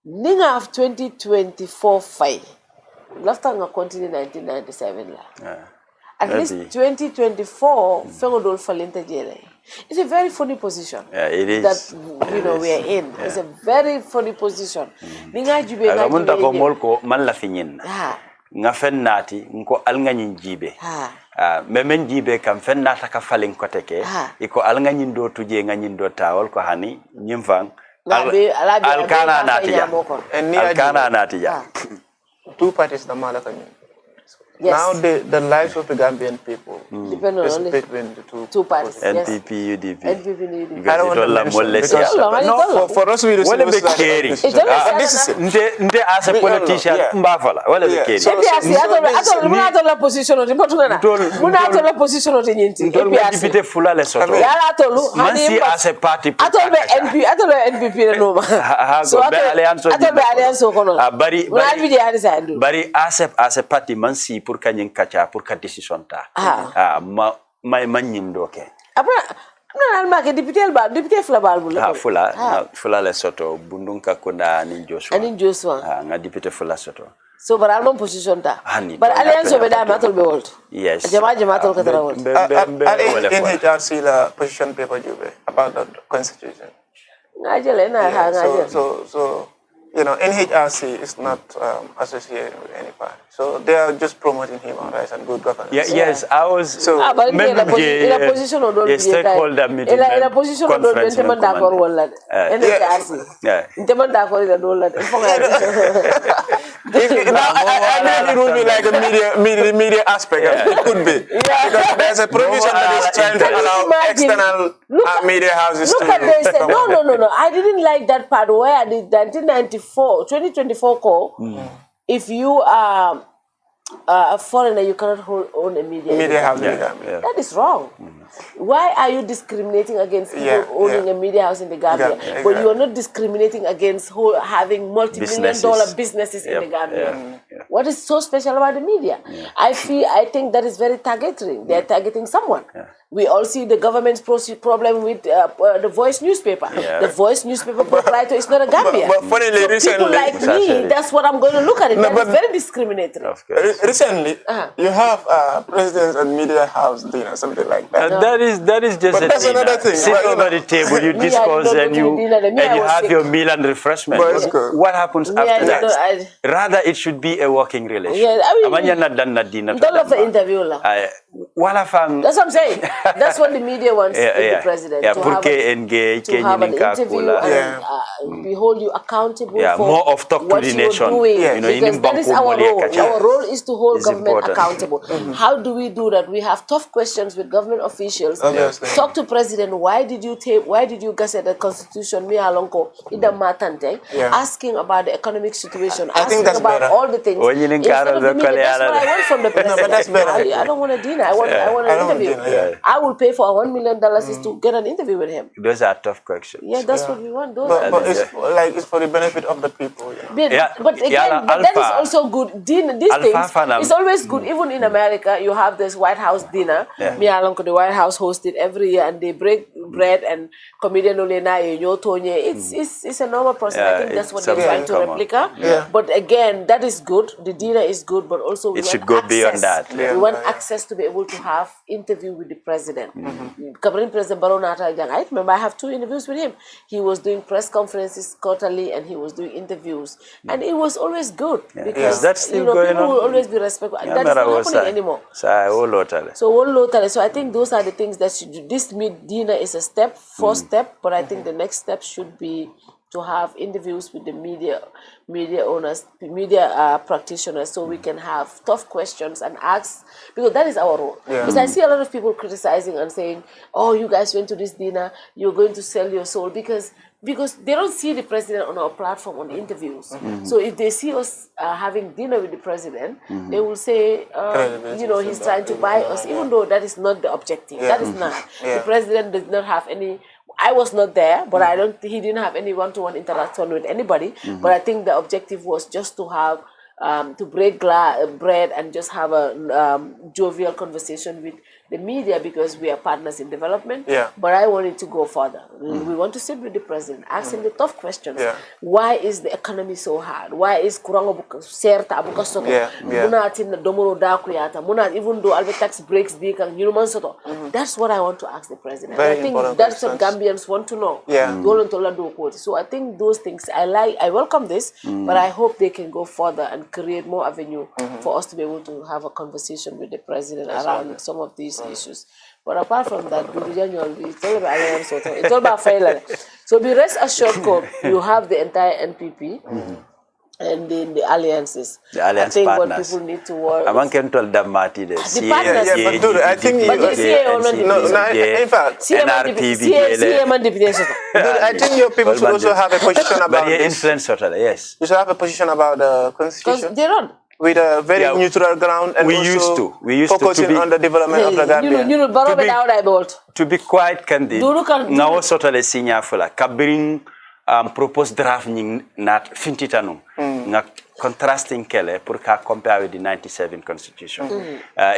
ninga of 2024 fight lafta nga continue 1997 la at least 2024 fengodol falenta jere. It's a very funny position. Yeah, it is. That you know we are in. It's a very funny position. Ninga jube nga munta ko molko man la finyin. Nga fennati nko alnga jibe. Memen jibe kam fennata ka falin ko teke. Iko alnga do tuje nga do tawol ko hani nyimfang. Alkana natiya. Alkana natiya. Two parties the malaka. Yes. Now the lives of the Gambian people depend on only between the two parties. NPP, UDP. NPP, UDP. I don't want to mention because for us we what is caring? This is as a politician, mbafala. What is caring? Muna la position of the Muna la position of the Yinti. NPP fulla le soto. Mansi as a party. Atolbe NPP no ma. So atolbe alliance kono. Bari as a party mansi pour kanyin kacha pour ka decision ta ma nyim doke non alma ke député fula balbu fula le soto bundunka kunda anin Joshua nga député fula soto so bara alma position ta but alliance be da matol be wolt yes jama tol ka tara wolt in HRC la position paper jube about the constitution ngajele na ha ngajele so NHRC is not associated with any party. So they are just promoting human rights and good governance. Yes, I was... So, but in a position of stakeholder meeting. In a position of NHRC. It would be like a media aspect. It could be. Because there's a provision that is trying to allow external media houses to... Look at this. No. I didn't like that part where the 2024 call, if you are a foreigner, you cannot own a media house. That is wrong. Why are you discriminating against people owning a media house in the Gambia? Exactly. But you are not discriminating against having multi-million-dollar businesses in the Gambia. What is so special about the media? I think that is very targeting. They are targeting someone. We all see the government's problem with the Voice newspaper. The Voice newspaper proprietor is not a Gambian. But funnily, so recently, people like me, that's what I'm going to look at it. That is very discriminatory. Recently, you have presidents and media house dinner, something like that. That is just but that's another thing. Sit over the table, you discuss, and you have your meal and refreshment. What happens after that? Rather, it should be a working relationship. Don't love the interview. That's what I'm saying. That's what the media wants the president to have an interview and we hold you accountable for more of talk what to the nation. Because that is our role. Our role is to hold government accountable. How do we do that? We have tough questions with government officials. Talk to president. Why did you gazette the constitution? Asking about the economic situation. Asking about all the things. Instead of the media, that's what I want from the president. I don't want a dinner. I want an interview. I will pay for $1 million to get an interview with him. Those are tough questions. Yeah, that's what we want. But it's for the benefit of the people. But again, that is also good. These things, it's always good. Even in America, you have this White House dinner. The White House hosted every year, and they break bread and comedian it's a normal process. I think that's what they're trying to replicate. But again, that is good. The dinner is good, but also it should go beyond that. We want access to be able to have interview with the president. Covering President Baronata, I remember I have 2 interviews with him. He was doing press conferences quarterly, and he was doing interviews, and it was always good because that's still going people on. will always be respectful. That is not happening anymore. So I think those are the things that this dinner is a first step, but I think the next step should be to have interviews with the media owners, media practitioners, so we can have tough questions and ask, because that is our role. Because I see a lot of people criticizing and saying, oh, you guys went to this dinner, you're going to sell your soul, because they don't see the president on our platform on the interviews. So if they see us having dinner with the president, they will say, he's trying to buy us, even though that is not the objective. That is not. The president does not have any... I was not there, but he didn't have any one-to-one interaction with anybody. But I think the objective was just to have, to break bread and just have a jovial conversation with the media, because we are partners in development. But I wanted to go further. We want to sit with the president, ask him the tough questions. Why is the economy so hard? Why is Kurango Serta Abuka Soto? Munatin Domoro Dakuyata, Munat, even though Albert tax breaks big and Yunuman Soto. That's what I want to ask the president. I think that's what Gambians want to know. So I think those things, I welcome this, but I hope they can go further and create more avenue for us to be able to have a conversation with the president around some of these issues. But apart from that, it's all about alliance. It's all about failure. So be rest assured, you have the entire NPP and then the alliances. The alliance I think partners. what people need to work. I want to tell them, Marty, the partners. But dude, I think in fact, I think your people should also have a position about influence. Yes, you should have a position about the constitution. They don't. With a very neutral ground, and we used to focusing on the development of the Gambia. To be quite candid, now sort of the senior fella, Kabring proposed draft not fintitanum, not contrasting kele pour compare with the 97 constitution.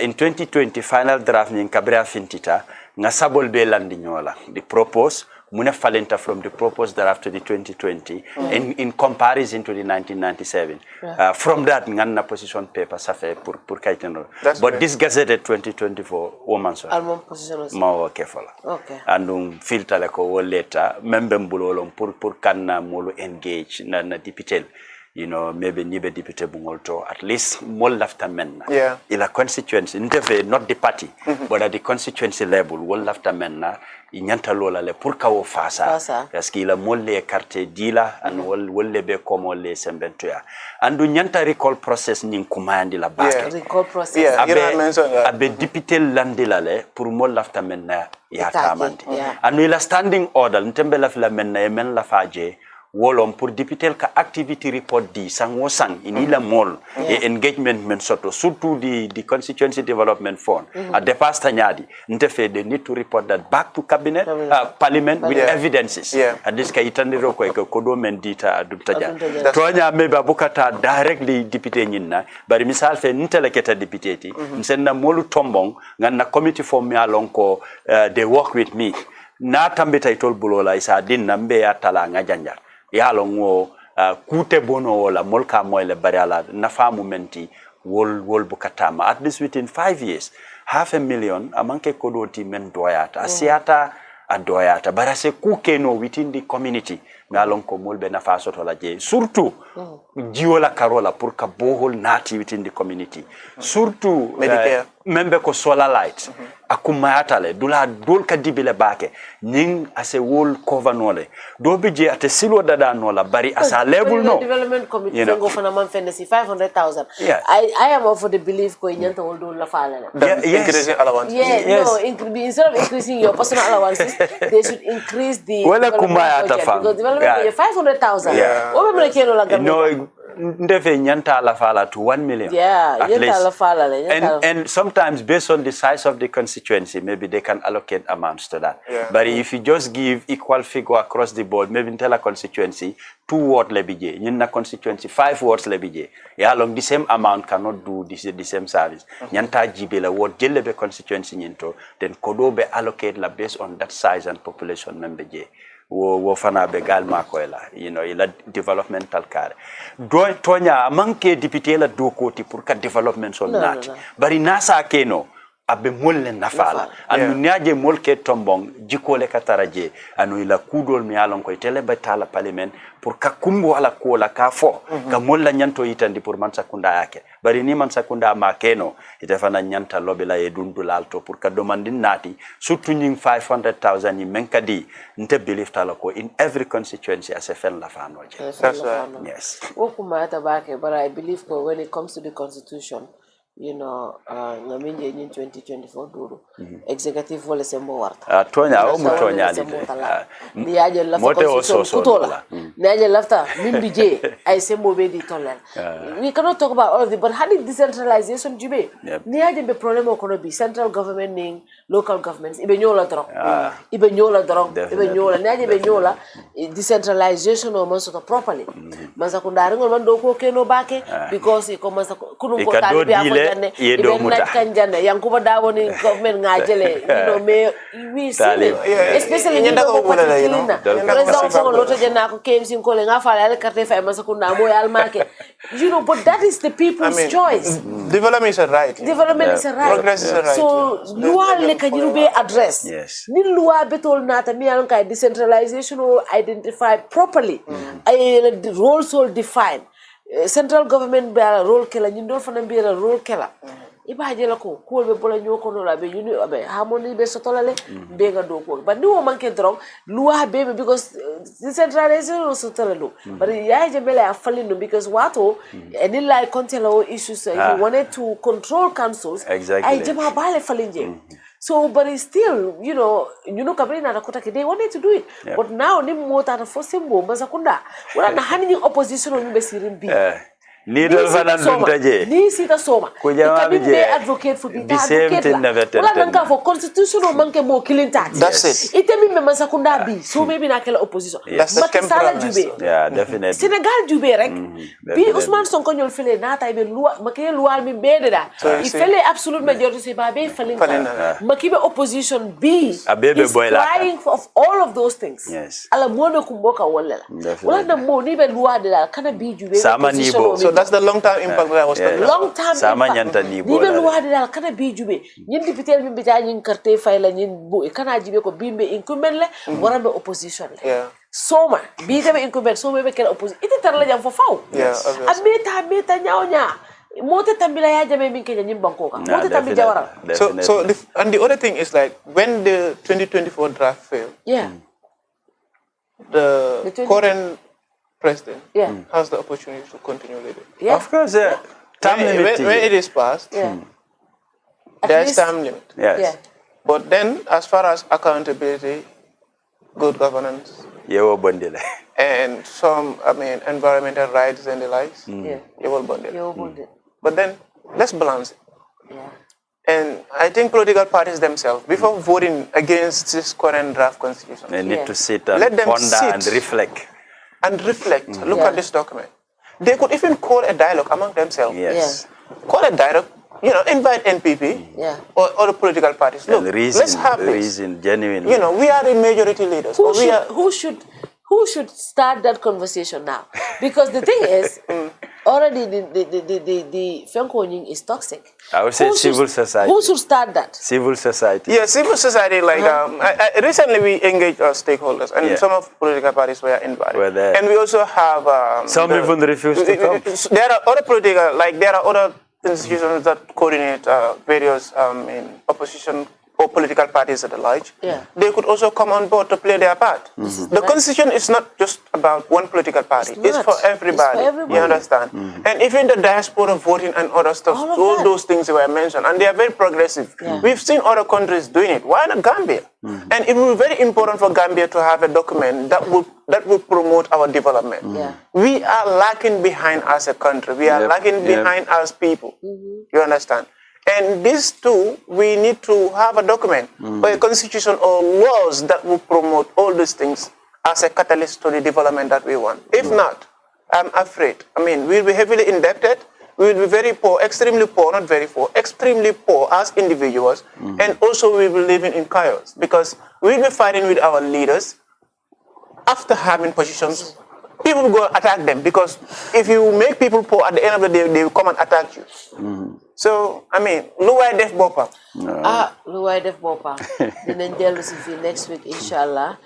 In 2020, final draft in Kabria fintita, na sabol be landinyola. The propose muna falenta from the proposed draft to the 2020 in comparison to the 1997. From that, nganna position paper safe pour kaiteno. But this Gazette 2024 woman so. Almon position Ma okay fola. Okay. And filter like o later member bulolong pour kanna molo engage na dipitel. You know, maybe nibe deputy bungolto at least more lafta men. Yeah. Ila constituency, not the party, but at the constituency level, wall lafta men na inyanta lola le purka wo fasa. Yaski ila molle carte dila and wolle be komo le sembentoya. And do nyanta recall process nin kumandi la back. Yeah. Recall process. Yeah, abe deputy landila le pour mo lafta men na ya tamandi. Yeah. And ila standing order ntembe la men na yemen la faje. Wolom pour députer ka activity report di sang inila mol e engagement men soto surtout the constituency development fund at the past nyadi ntefe they need to report that back to cabinet parliament with evidences at this ka itandiro ko kodo men dita adutaja tonya meba bukata directly député nyinna bari misal fe ntele keta député ti nsenna molu tombong nganna committee form ya lonko they work with me na tambeta itol bulola isa din nambe ya tala ngajanjar yalongo kute bono wala molka moyle bariala nafa momenti wol bukatama at least within 5 years 500,000 amanke kodoti men doyata asiata adoyata barase kukeno within the community ngalonko molbe nafa soto la je surtout jiwola karola pour ka bohol nati within the community surtout membe ko solar light akumayata le dula dol ka dibile bake ning ase wol kovanole do beje ate silo dada no la bari asa level no development committee go for man fenesi 500,000 I am of the belief ko nyanta wol do la fala increasing allowance instead of increasing your personal allowances they should increase the wala kumayata fa because development 500,000 o be keno la no ndefe nyanta la fala to 1 million nyanta la fala and sometimes based on the size of the constituency maybe they can allocate amounts to that but if you just give equal figure across the board maybe in a constituency 2 ward lebije nyina constituency 5 wards lebije along the same amount cannot do the same service nyanta jibela ward jelebe constituency nyinto then kodobe allocate la based on that size and population member je wo fana be galma ko ila developmental car do tonya manke député la do koti pour ka development son nati bari nasa keno abe molle nafala anu niaje molke tombong jikole kataraje anu ila kudol mi alon ko tele batala parliament pour ka kumbu wala ko la ka fo ka molla nyanto yitandi pour man sakunda yake bari ni man sakunda ma keno itefana nyanta lobela e dundul alto pour ka domandin nati surtout ning 500,000 ni menkadi nte believe tala ko in every constituency as a fen la fanoje yes okuma tabake but I believe ko when it comes to the constitution ngaminje in 2024 duru executive wala sembo warta tonya o mutonya ni aje la kutola ni aje lafta mimbije ay sembo be di tolal we cannot talk about all of it but how did decentralization jube ni aje be problem ko no be central government ning local governments ibe nyola drop ibe nyola ni aje be nyola decentralization o manso properly mansa ko ndari ngol man do ko keno bake because ko mansa kunum ko tali yedo muta kanjana yankuba dawoni government ngajele me we see especially in the particular president for loto jana ko KMC ko le ngafala al carte fa masakunda mo yal make but that is the people's choice. Development is a right, progress is a right, so loi le kanyiru be address ni loi betol nata mi alon kay decentralization or identify properly the roles all defined. Central government be a role kela nyindol fana be a role kela ibaje la ko be bola nyoko no la be be harmony be sotolale be ga do ko but ni wo manke drong loi be because decentralization also tolalo but yaje bele afalino because wato any like control issues he wanted to control councils ai jama bale falinje so but it's still kabina nakota they wanted to do it but now ni mota na force mbo masakunda wala na hani opposition on be sirin bi Ni dol fana duntaje. Ni sita soma. Kujama be advocate for the same thing never tell. Wala nanka for constitutional manke mo killing tax. That's it. Ite mi me sakunda bi. So maybe na kela opposition. That's the temperament. Yeah, definitely. Senegal jube rek. Bi Ousmane Sonko ñol fele na tay be loi make loi mi be da. Il fele absolute majority se ba be falling. Makibe opposition B. Abebe boyla. Trying of all of those things. Yes. Ala mono kumboka wala. Wala na mo ni be loi de la kana bi jube. So that's the long-term impact that I was talking about. Long-term impact. Ni be loi de la kana bi jube. Ñin député bi bita ñin carte fay la ñin bu kana jibe ko bimbe incumbent le wara be opposition le. Yeah. Soma bi de incumbent soma be kala opposition. Ite tar la jam fo faw. Yeah. Ameta ñawña. Mote tambila ya jame min kenya ñim banko ka. Mote tambi jawara. And the other thing is like when the 2024 draft failed. Yeah. The current president has the opportunity to continue leading. Yeah. Of course, time limit. When it is passed, there's time limit. Yes. Yeah. But then, as far as accountability, good governance, and some, environmental rights and the likes, you will bundle. But then, let's balance it. Yeah. And I think political parties themselves, before voting against this current draft constitution, they need to sit and let them ponder and reflect. Look at this document. They could even call a dialogue among themselves. Yes. Call a dialogue, invite NPP or other political parties. Look, let's have this. Genuine. We are the majority leaders. Who should start that conversation now? Because the thing is, already the Fenkoning is toxic. I would say civil society. Who should start that? Civil society. Yeah, civil society. Recently we engaged our stakeholders, and some of political parties were invited. And we also have some even refused to come. There are other political, there are other institutions that coordinate various opposition or political parties at large. They could also come on board to play their part. The constitution is not just about one political party. It's for everybody. You understand? And even the diaspora voting and other stuff, all those things were mentioned, and they are very progressive. We've seen other countries doing it. Why not Gambia? And it will be very important for Gambia to have a document that will promote our development. We are lagging behind as a country. We are lagging behind as people. You understand? And these two, we need to have a document or a constitution or laws that will promote all these things as a catalyst to the development that we want. If not, I'm afraid. We'll be heavily indebted. We will be very poor, extremely poor, not very poor, extremely poor as individuals. And also we will be living in chaos because we'll be fighting with our leaders after having positions. People will go attack them because if you make people poor, at the end of the day, they will come and attack you. So, Luwai Def Bopa. Luwai Def Bopa. Dinañ dellu si fii next week, inshallah.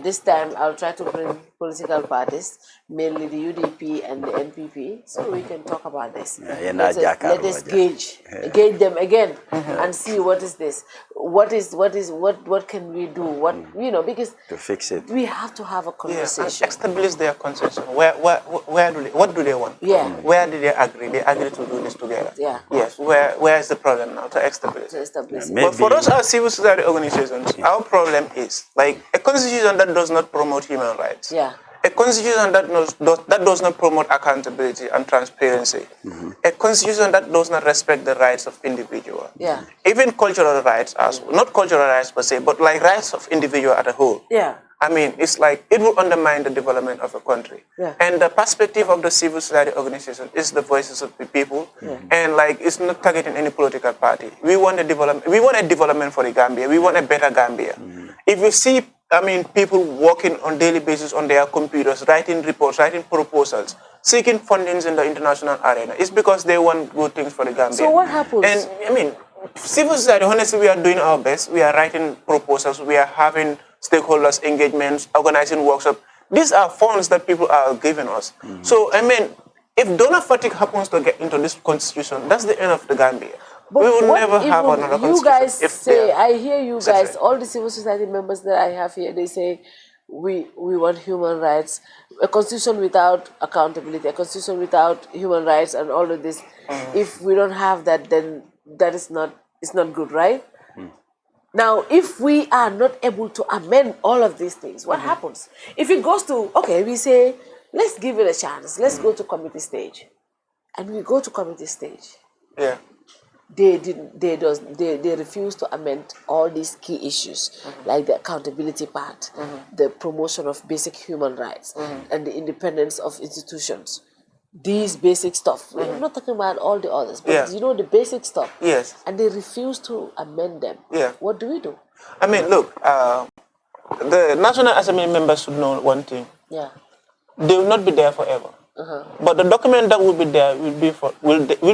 This time, I'll try to bring political parties, mainly the UDP and the NPP, so we can talk about this. Let us gauge them again and see what is this. What can we do? Because to fix it, we have to have a conversation. And establish their consensus. What do they want? Where do they agree? They agree to do this together. Yes. Where is the problem now to establish? But for us as civil society organizations, our problem is a constitution that does not promote human rights. A constitution that does not promote accountability and transparency. A constitution that does not respect the rights of individuals. Even cultural rights, not cultural rights per se, but rights of individual as a whole. It's it will undermine the development of a country. And the perspective of the civil society organization is the voices of the people. And it's not targeting any political party. We want a development for the Gambia. We want a better Gambia. If you see people working on daily basis on their computers, writing reports, writing proposals, seeking fundings in the international arena, it's because they want good things for the Gambia. So what happens? And civil society, honestly, we are doing our best. We are writing proposals. We are having stakeholders engagements, organizing workshops. These are funds that people are giving us. So, if donor fatigue happens to get into this constitution, that's the end of the Gambia. But we will never have another constitution. You guys say, I hear you guys, all the civil society members that I have here, they say, we want human rights, a constitution without accountability, a constitution without human rights and all of this. If we don't have that, then that is not good, right? Now, if we are not able to amend all of these things, what happens? If it goes to, we say, let's give it a chance. Let's go to committee stage. and we go to committee stage. Yeah. They refuse to amend all these key issues, like the accountability part, the promotion of basic human rights, and the independence of institutions. These basic stuff. We're not talking about all the others, but the basic stuff. Yes. And they refuse to amend them. Yeah. What do we do? I mean, look, the National Assembly members should know one thing. Yeah. They will not be there forever. But the document that will be there will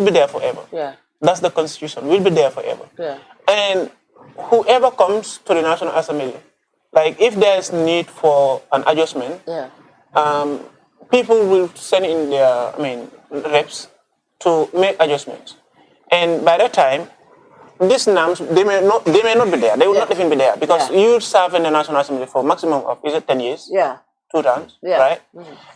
be there forever. Yeah. That's the Constitution. Will be there forever. Yeah. And whoever comes to the National Assembly, like if there is need for an adjustment, people will send in their, reps to make adjustments. And by that time, these NAMs, they may not be there. They will not even be there because you serve in the National Assembly for maximum of, is it 10 years? Yeah. 2 terms, right?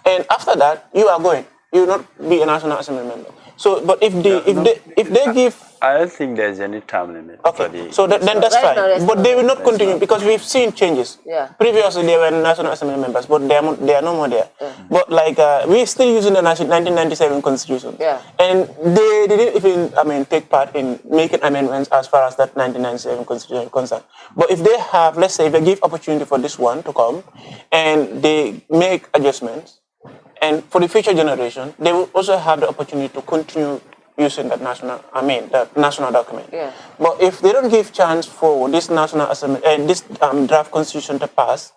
And after that, you are going. You will not be a National Assembly member. So, but if they give, I don't think there's any term limit. Okay, so then that's fine. But they will not continue because we've seen changes. Yeah. Previously, they were National Assembly members, but they are no more there. But like we're still using the 1997 Constitution. Yeah. And they didn't even, take part in making amendments as far as that 1997 Constitution is concerned. But if they have, let's say, if they give opportunity for this one to come, and they make adjustments. And for the future generation, they will also have the opportunity to continue using that national document. Yeah. But if they don't give chance for this National Assembly, this draft constitution to pass,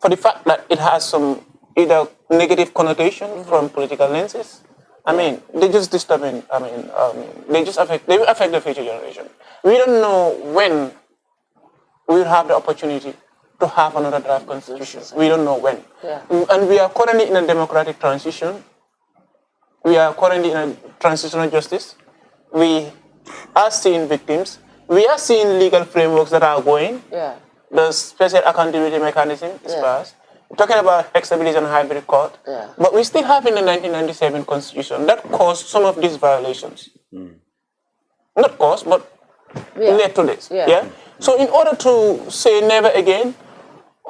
for the fact that it has some either negative connotation from political lenses, they just disturbing. They will affect the future generation. We don't know when we will have the opportunity to have another draft constitution. We don't know when. Yeah. And we are currently in a democratic transition. We are currently in a transitional justice. We are seeing victims. We are seeing legal frameworks that are going. Yeah. The special accountability mechanism is passed. We're talking about ex-stability and hybrid court. Yeah. But we still have in the 1997 constitution that caused some of these violations. Not caused, but led to this. Yeah. So in order to say never again,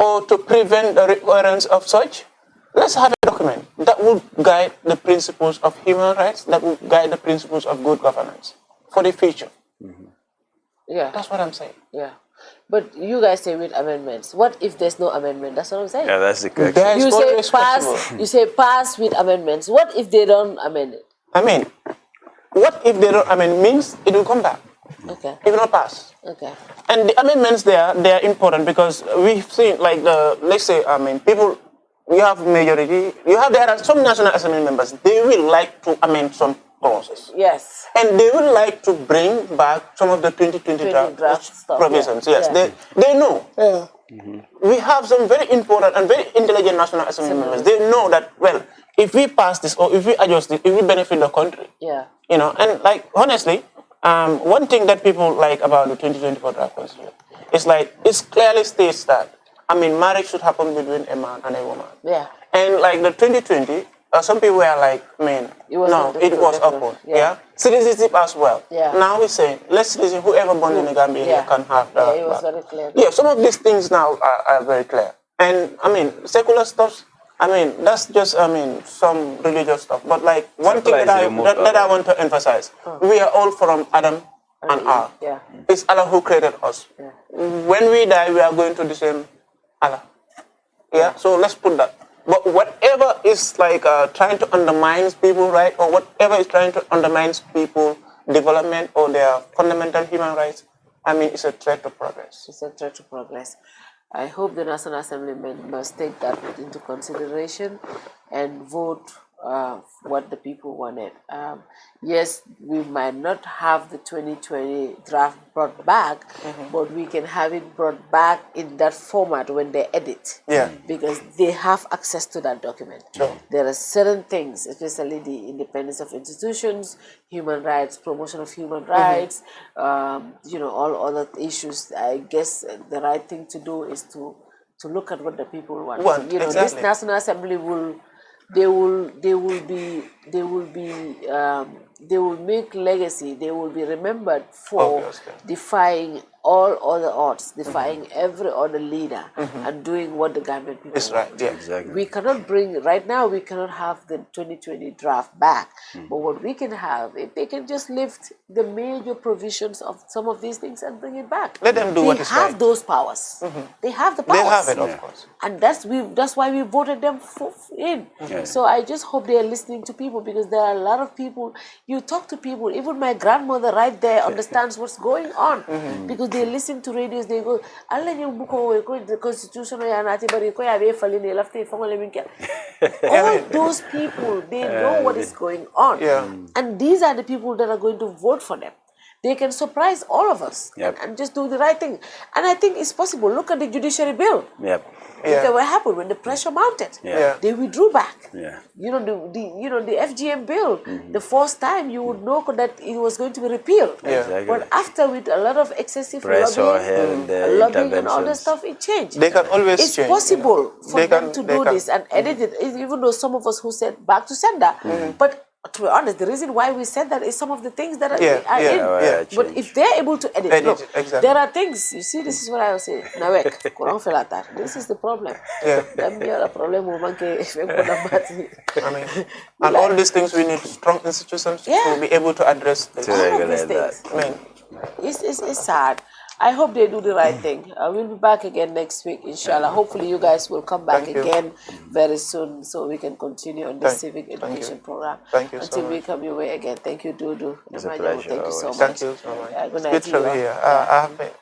or to prevent the recurrence of such, let's have a document that will guide the principles of human rights, that will guide the principles of good governance for the future. Yeah. That's what I'm saying. Yeah. But you guys say with amendments. What if there's no amendment? That's what I'm saying. Yeah, that's the question. You say pass with amendments. What if they don't amend it? What if they don't amend means it will come back. Okay. It will not pass. Okay. And the amendments they are important because we've seen like let's say people, you have majority, there are some National Assembly members, they will like to amend some clauses. Yes. And they would like to bring back some of the 2020 draft provisions. Yeah. Yes, they know. Yeah. We have some very important and very intelligent National Assembly members. They know that, well, if we pass this or if we adjust this, it will benefit the country. Yeah. And like, honestly, one thing that people like about the 2024 draft constitution is like, it clearly states that, marriage should happen between a man and a woman. Yeah. And like the 2020, some people were like, it was upward. Yeah. Citizenship as well. Yeah. Now we're saying, let's listen, whoever born in the Gambia here can have that. Yeah, it was very clear. Yeah, some of these things now are very clear. And secular stuff, that's just, some religious stuff. But like, one thing that I want to emphasize, we are all from Adam and Allah. Yeah. It's Allah who created us. Yeah. When we die, we are going to the same Allah. Yeah, so let's put that. But whatever is like trying to undermine people's rights, or whatever is trying to undermine people's development or their fundamental human rights, it's a threat to progress. It's a threat to progress. I hope the National Assembly members take that into consideration and vote what the people wanted. Yes, we might not have the 2020 draft brought back, but we can have it brought back in that format when they edit. Yeah. Because they have access to that document. Sure. There are certain things, especially the independence of institutions, human rights, promotion of human rights, all other issues. I guess the right thing to do is to look at what the people want. Exactly. This National Assembly will make legacy. They will be remembered for defying all other odds, defying every other leader and doing what the Gambian people That's want. right, yeah. Exactly. We cannot bring, right now we cannot have the 2020 draft back, but what we can have, if they can just lift the major provisions of some of these things and bring it back. Let them do what is They have right. those powers. They have the powers. They have it, of course. And that's why we voted them in. So I just hope they are listening to people, because there are a lot of people, you talk to people, even my grandmother right there understands what's going on, because they listen to radios, they go, the constitution, all those people, they know what is going on. And these are the people that are going to vote for them. They can surprise all of us and just do the right thing. And I think it's possible. Look at the judiciary bill. Look at what happened when the pressure mounted. They withdrew back. You know, the FGM bill, the first time you would know that it was going to be repealed. But after, with a lot of excessive lobbying and all that stuff, it changed. They can always it's change. possible for them to do this and edit it, even though some of us who said back to sender. But to be honest, the reason why we said that is some of the things that are in. But if they're able to edit, look, there are things, you see, this is what I was saying. This is the problem. The problem. I mean, and all these things, we need strong institutions to be able to address this. All of these things. I mean, it's sad. I hope they do the right thing. We'll be back again next week, inshallah. Hopefully you guys will come back again very soon, so we can continue on the civic education program. Thank you Until so we much. come your way again. Thank you, Dodou. It's a pleasure. Thank you so much. Thank you so much. Good night It's good to be here.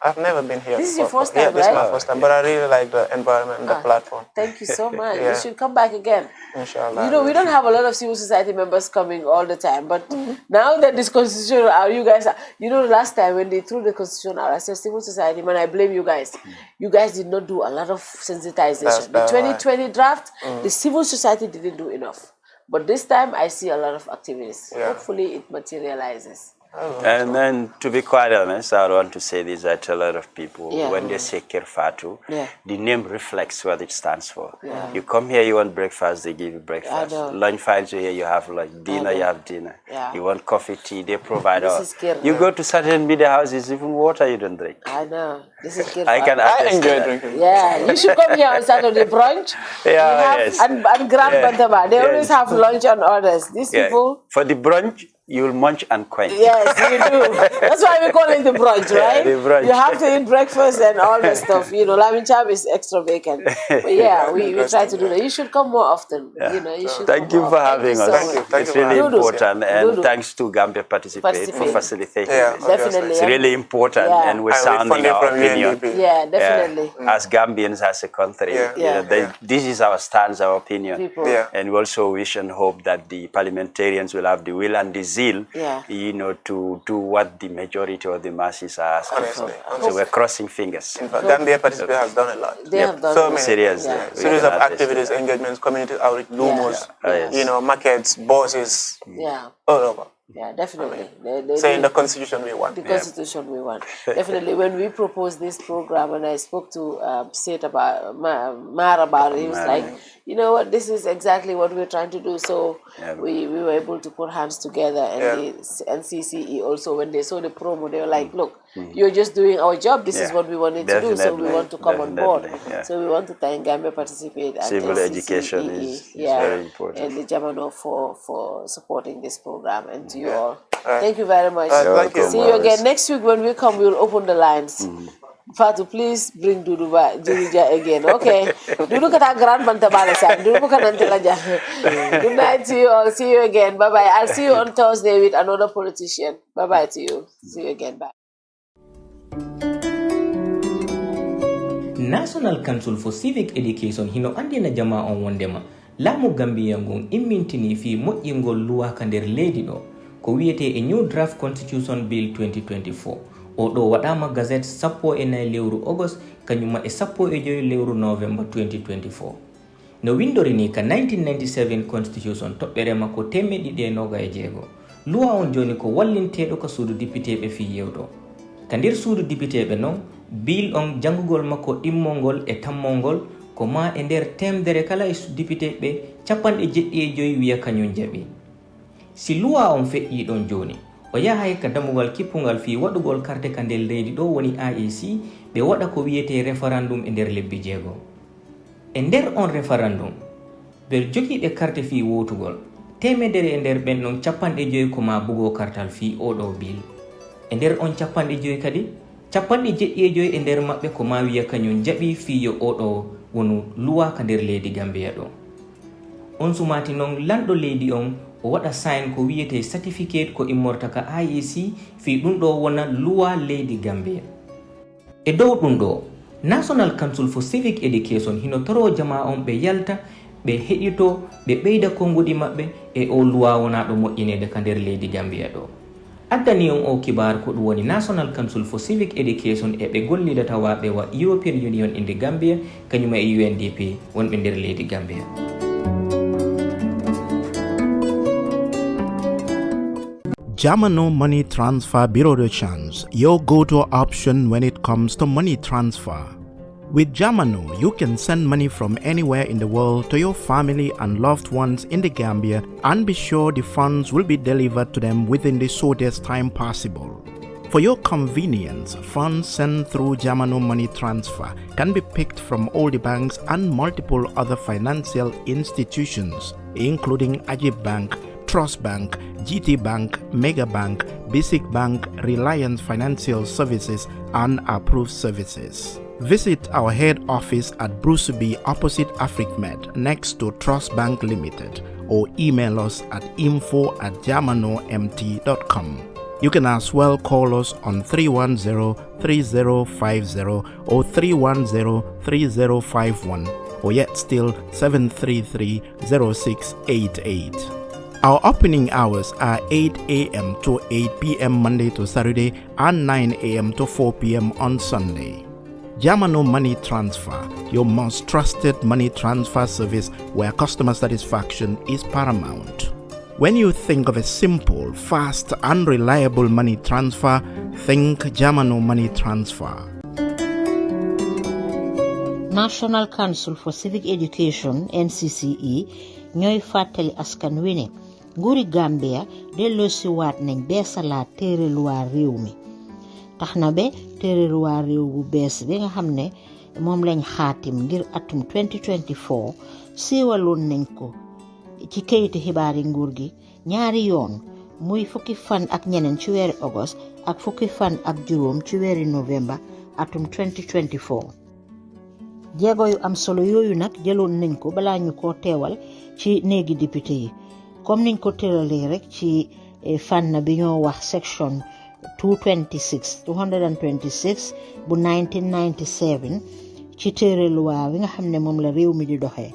I've never been here. This is your before. first time, Yeah, this is right? my first time, but I really like the environment and the platform. Thank you so much. You should come back again. Inshallah. You know, we don't have a lot of civil society members coming all the time, but now that this constitution out, you guys are, you know, last time when they threw the constitution out, I said civil society, man, I blame you guys. You guys did not do a lot of sensitization. The 2020 draft, the civil society didn't do enough. But this time, I see a lot of activities. Hopefully, it materializes. And then, to be quite honest, I want to say this, I tell a lot of people, when they say Kirfatu, the name reflects what it stands for. You come here, you want breakfast, they give you breakfast. Lunch finds you here, you have lunch. Dinner, you have dinner. You want coffee, tea, they provide all. You go to certain media houses, even water you don't drink. I know. This is Kirfatu. I enjoy drinking. Yeah, you should come here on Saturday brunch. And Grand Bantama. They always have lunch on orders. These people. For the brunch, you'll munch and quench. Yes, you do. That's why we call it the brunch, right? The brunch. You have to eat breakfast and all that stuff. You know, lamb chop is extra bacon. But yeah, we try to do that. You should come more often. You know, you should. Thank you for having us. Thank It's you. really important, and Dudu. thanks to Gambia Participate for facilitating this. Definitely. It's really important, and we're sounding our opinion. Yeah, definitely. As Gambians, as a country, you know, this is our stance, our opinion. And we also wish and hope that the parliamentarians will have the will and the zeal, you know, to do what the majority of the masses are asking for. So we're crossing fingers. In fact, Gambia Participate has done a lot. They have done so many series of activities, engagements, community outreach, lumos, you know, markets, bosses, all over. Yeah, definitely. Saying the constitution we want. The constitution we want. Definitely. When we proposed this program, and I spoke to Seth about Mar about it, he was like, you know what, this is exactly what we're trying to do. So we were able to put hands together, and the NCCE also, when they saw the promo, they were like, look, you're just doing our job. This is what we wanted to do. So we want to come on board. So we want to thank Gambia Participate. Civil education is very important. And the Jamu for supporting this program. And to you all. Thank you very much. Thank you. See you again. Next week when we come, we'll open the lines. Fatu, please bring Dodou Jah again. Okay. Dodou kata grand banta balasan. Dodou bukan nanti aja. Good night to you all. See you again. Bye bye. I'll see you on Thursday with another politician. Bye bye to you. See you again. Bye. National Council for Civic Education hino andina jama on wondema lamu Gambia ngon immintini fi moƴƴingol luwa kander leydi ɗo ko wiyete a new draft constitution bill 2024 o ɗo waɗama gazette 14 lewru august kanyuma e 15 lewru november 2024 no windori ni ka 1997 constitution toɓɓere makko 126 luwa on joni ko wallinteɗo ka suudu député ɓe fi yewɗo ka nder suudu député ɓe non bill on jangugol makko ɗimmolngol e tammolngol ko ma e nder temdere kala e député ɓe 75 wiya kañum jaɓi si luwa on feƴƴi ɗon joni o yahay ka damugal kippungal fi waɗugol carte ka nder leydi ɗo woni IEC ɓe waɗa ko wiyete référendum e nder lebbi jeego. E nder on référendum ɓe jogiiɓe carte fi wotugol temedere e nder ɓen ɗon 50 ko ma bugo kartal fi oɗo bil. E nder on 50 kadi 95 e nder maɓɓe ko ma wiya kañum jaɓi fiyo oɗo wonu luwa ka nder leydi Gambia ɗo. On sumati noon lanɗo leydi on o waɗa sign ko wiyete certificate ko immorta ka IEC fi ɗum ɗo wona luwa leydi Gambia. E dow ɗum ɗo National Council for Civic Education hino toro jama on ɓe yalta ɓe heɗito ɓe ɓeyda konguɗi maɓɓe e o luwa wona ɗo moƴƴinede ka nder leydi Gambia ɗo. Addani on o kibar ko ɗum woni National Council for Civic Education e ɓe gollidata waɓe wa European Union inde Gambia kañuma e UNDP wonɓe nder leydi Gambia. Jamu Money Transfer Bureau de Change, your go-to option when it comes to money transfer. With Jamu, you can send money from anywhere in the world to your family and loved ones in the Gambia and be sure the funds will be delivered to them within the shortest time possible. For your convenience, funds sent through Jamu Money Transfer can be picked from all the banks and multiple other financial institutions, including Ajib Bank, Trust Bank, GT Bank, Mega Bank, Basic Bank, Reliance Financial Services, and approved services. Visit our head office at Bruceby opposite AfricMed next to Trust Bank Limited or email us at info@jamanomt.com. You can as well call us on 310-3050 or 310-3051 or yet still 733-0688. Our opening hours are 8 a.m. to 8 p.m. Monday to Saturday and 9 a.m. to 4 p.m. on Sunday. Jamu Money Transfer, your most trusted money transfer service where customer satisfaction is paramount. When you think of a simple, fast, and reliable money transfer, think Jamu Money Transfer. National Council for Civic Education NCCE ñooy fàttali askan wi ne nguuri Gambia delloosi waat nañ beesalaat téere luwaa réew mi tax na ba téere luwaa réew bu bees bi nga xam ne moom lañ xaatim ngir atum 2024 siiwaloon nañ ko ci kayiti xibaari nguur gi ñaari yoon muy fukki fan ak ñeneen ci weeri August ak fukki fan ak juróom ci weeri November atum 2024. jéego yu am solo yooyu nag jëloon nañ ko balaa ñu ko teewal ci néegi député yi comme niñ ko tëralee rek ci fànn bi ñoo wax section 226 bu 1997 ci téere luwaa wi nga xam ne moom la réew mi di doxee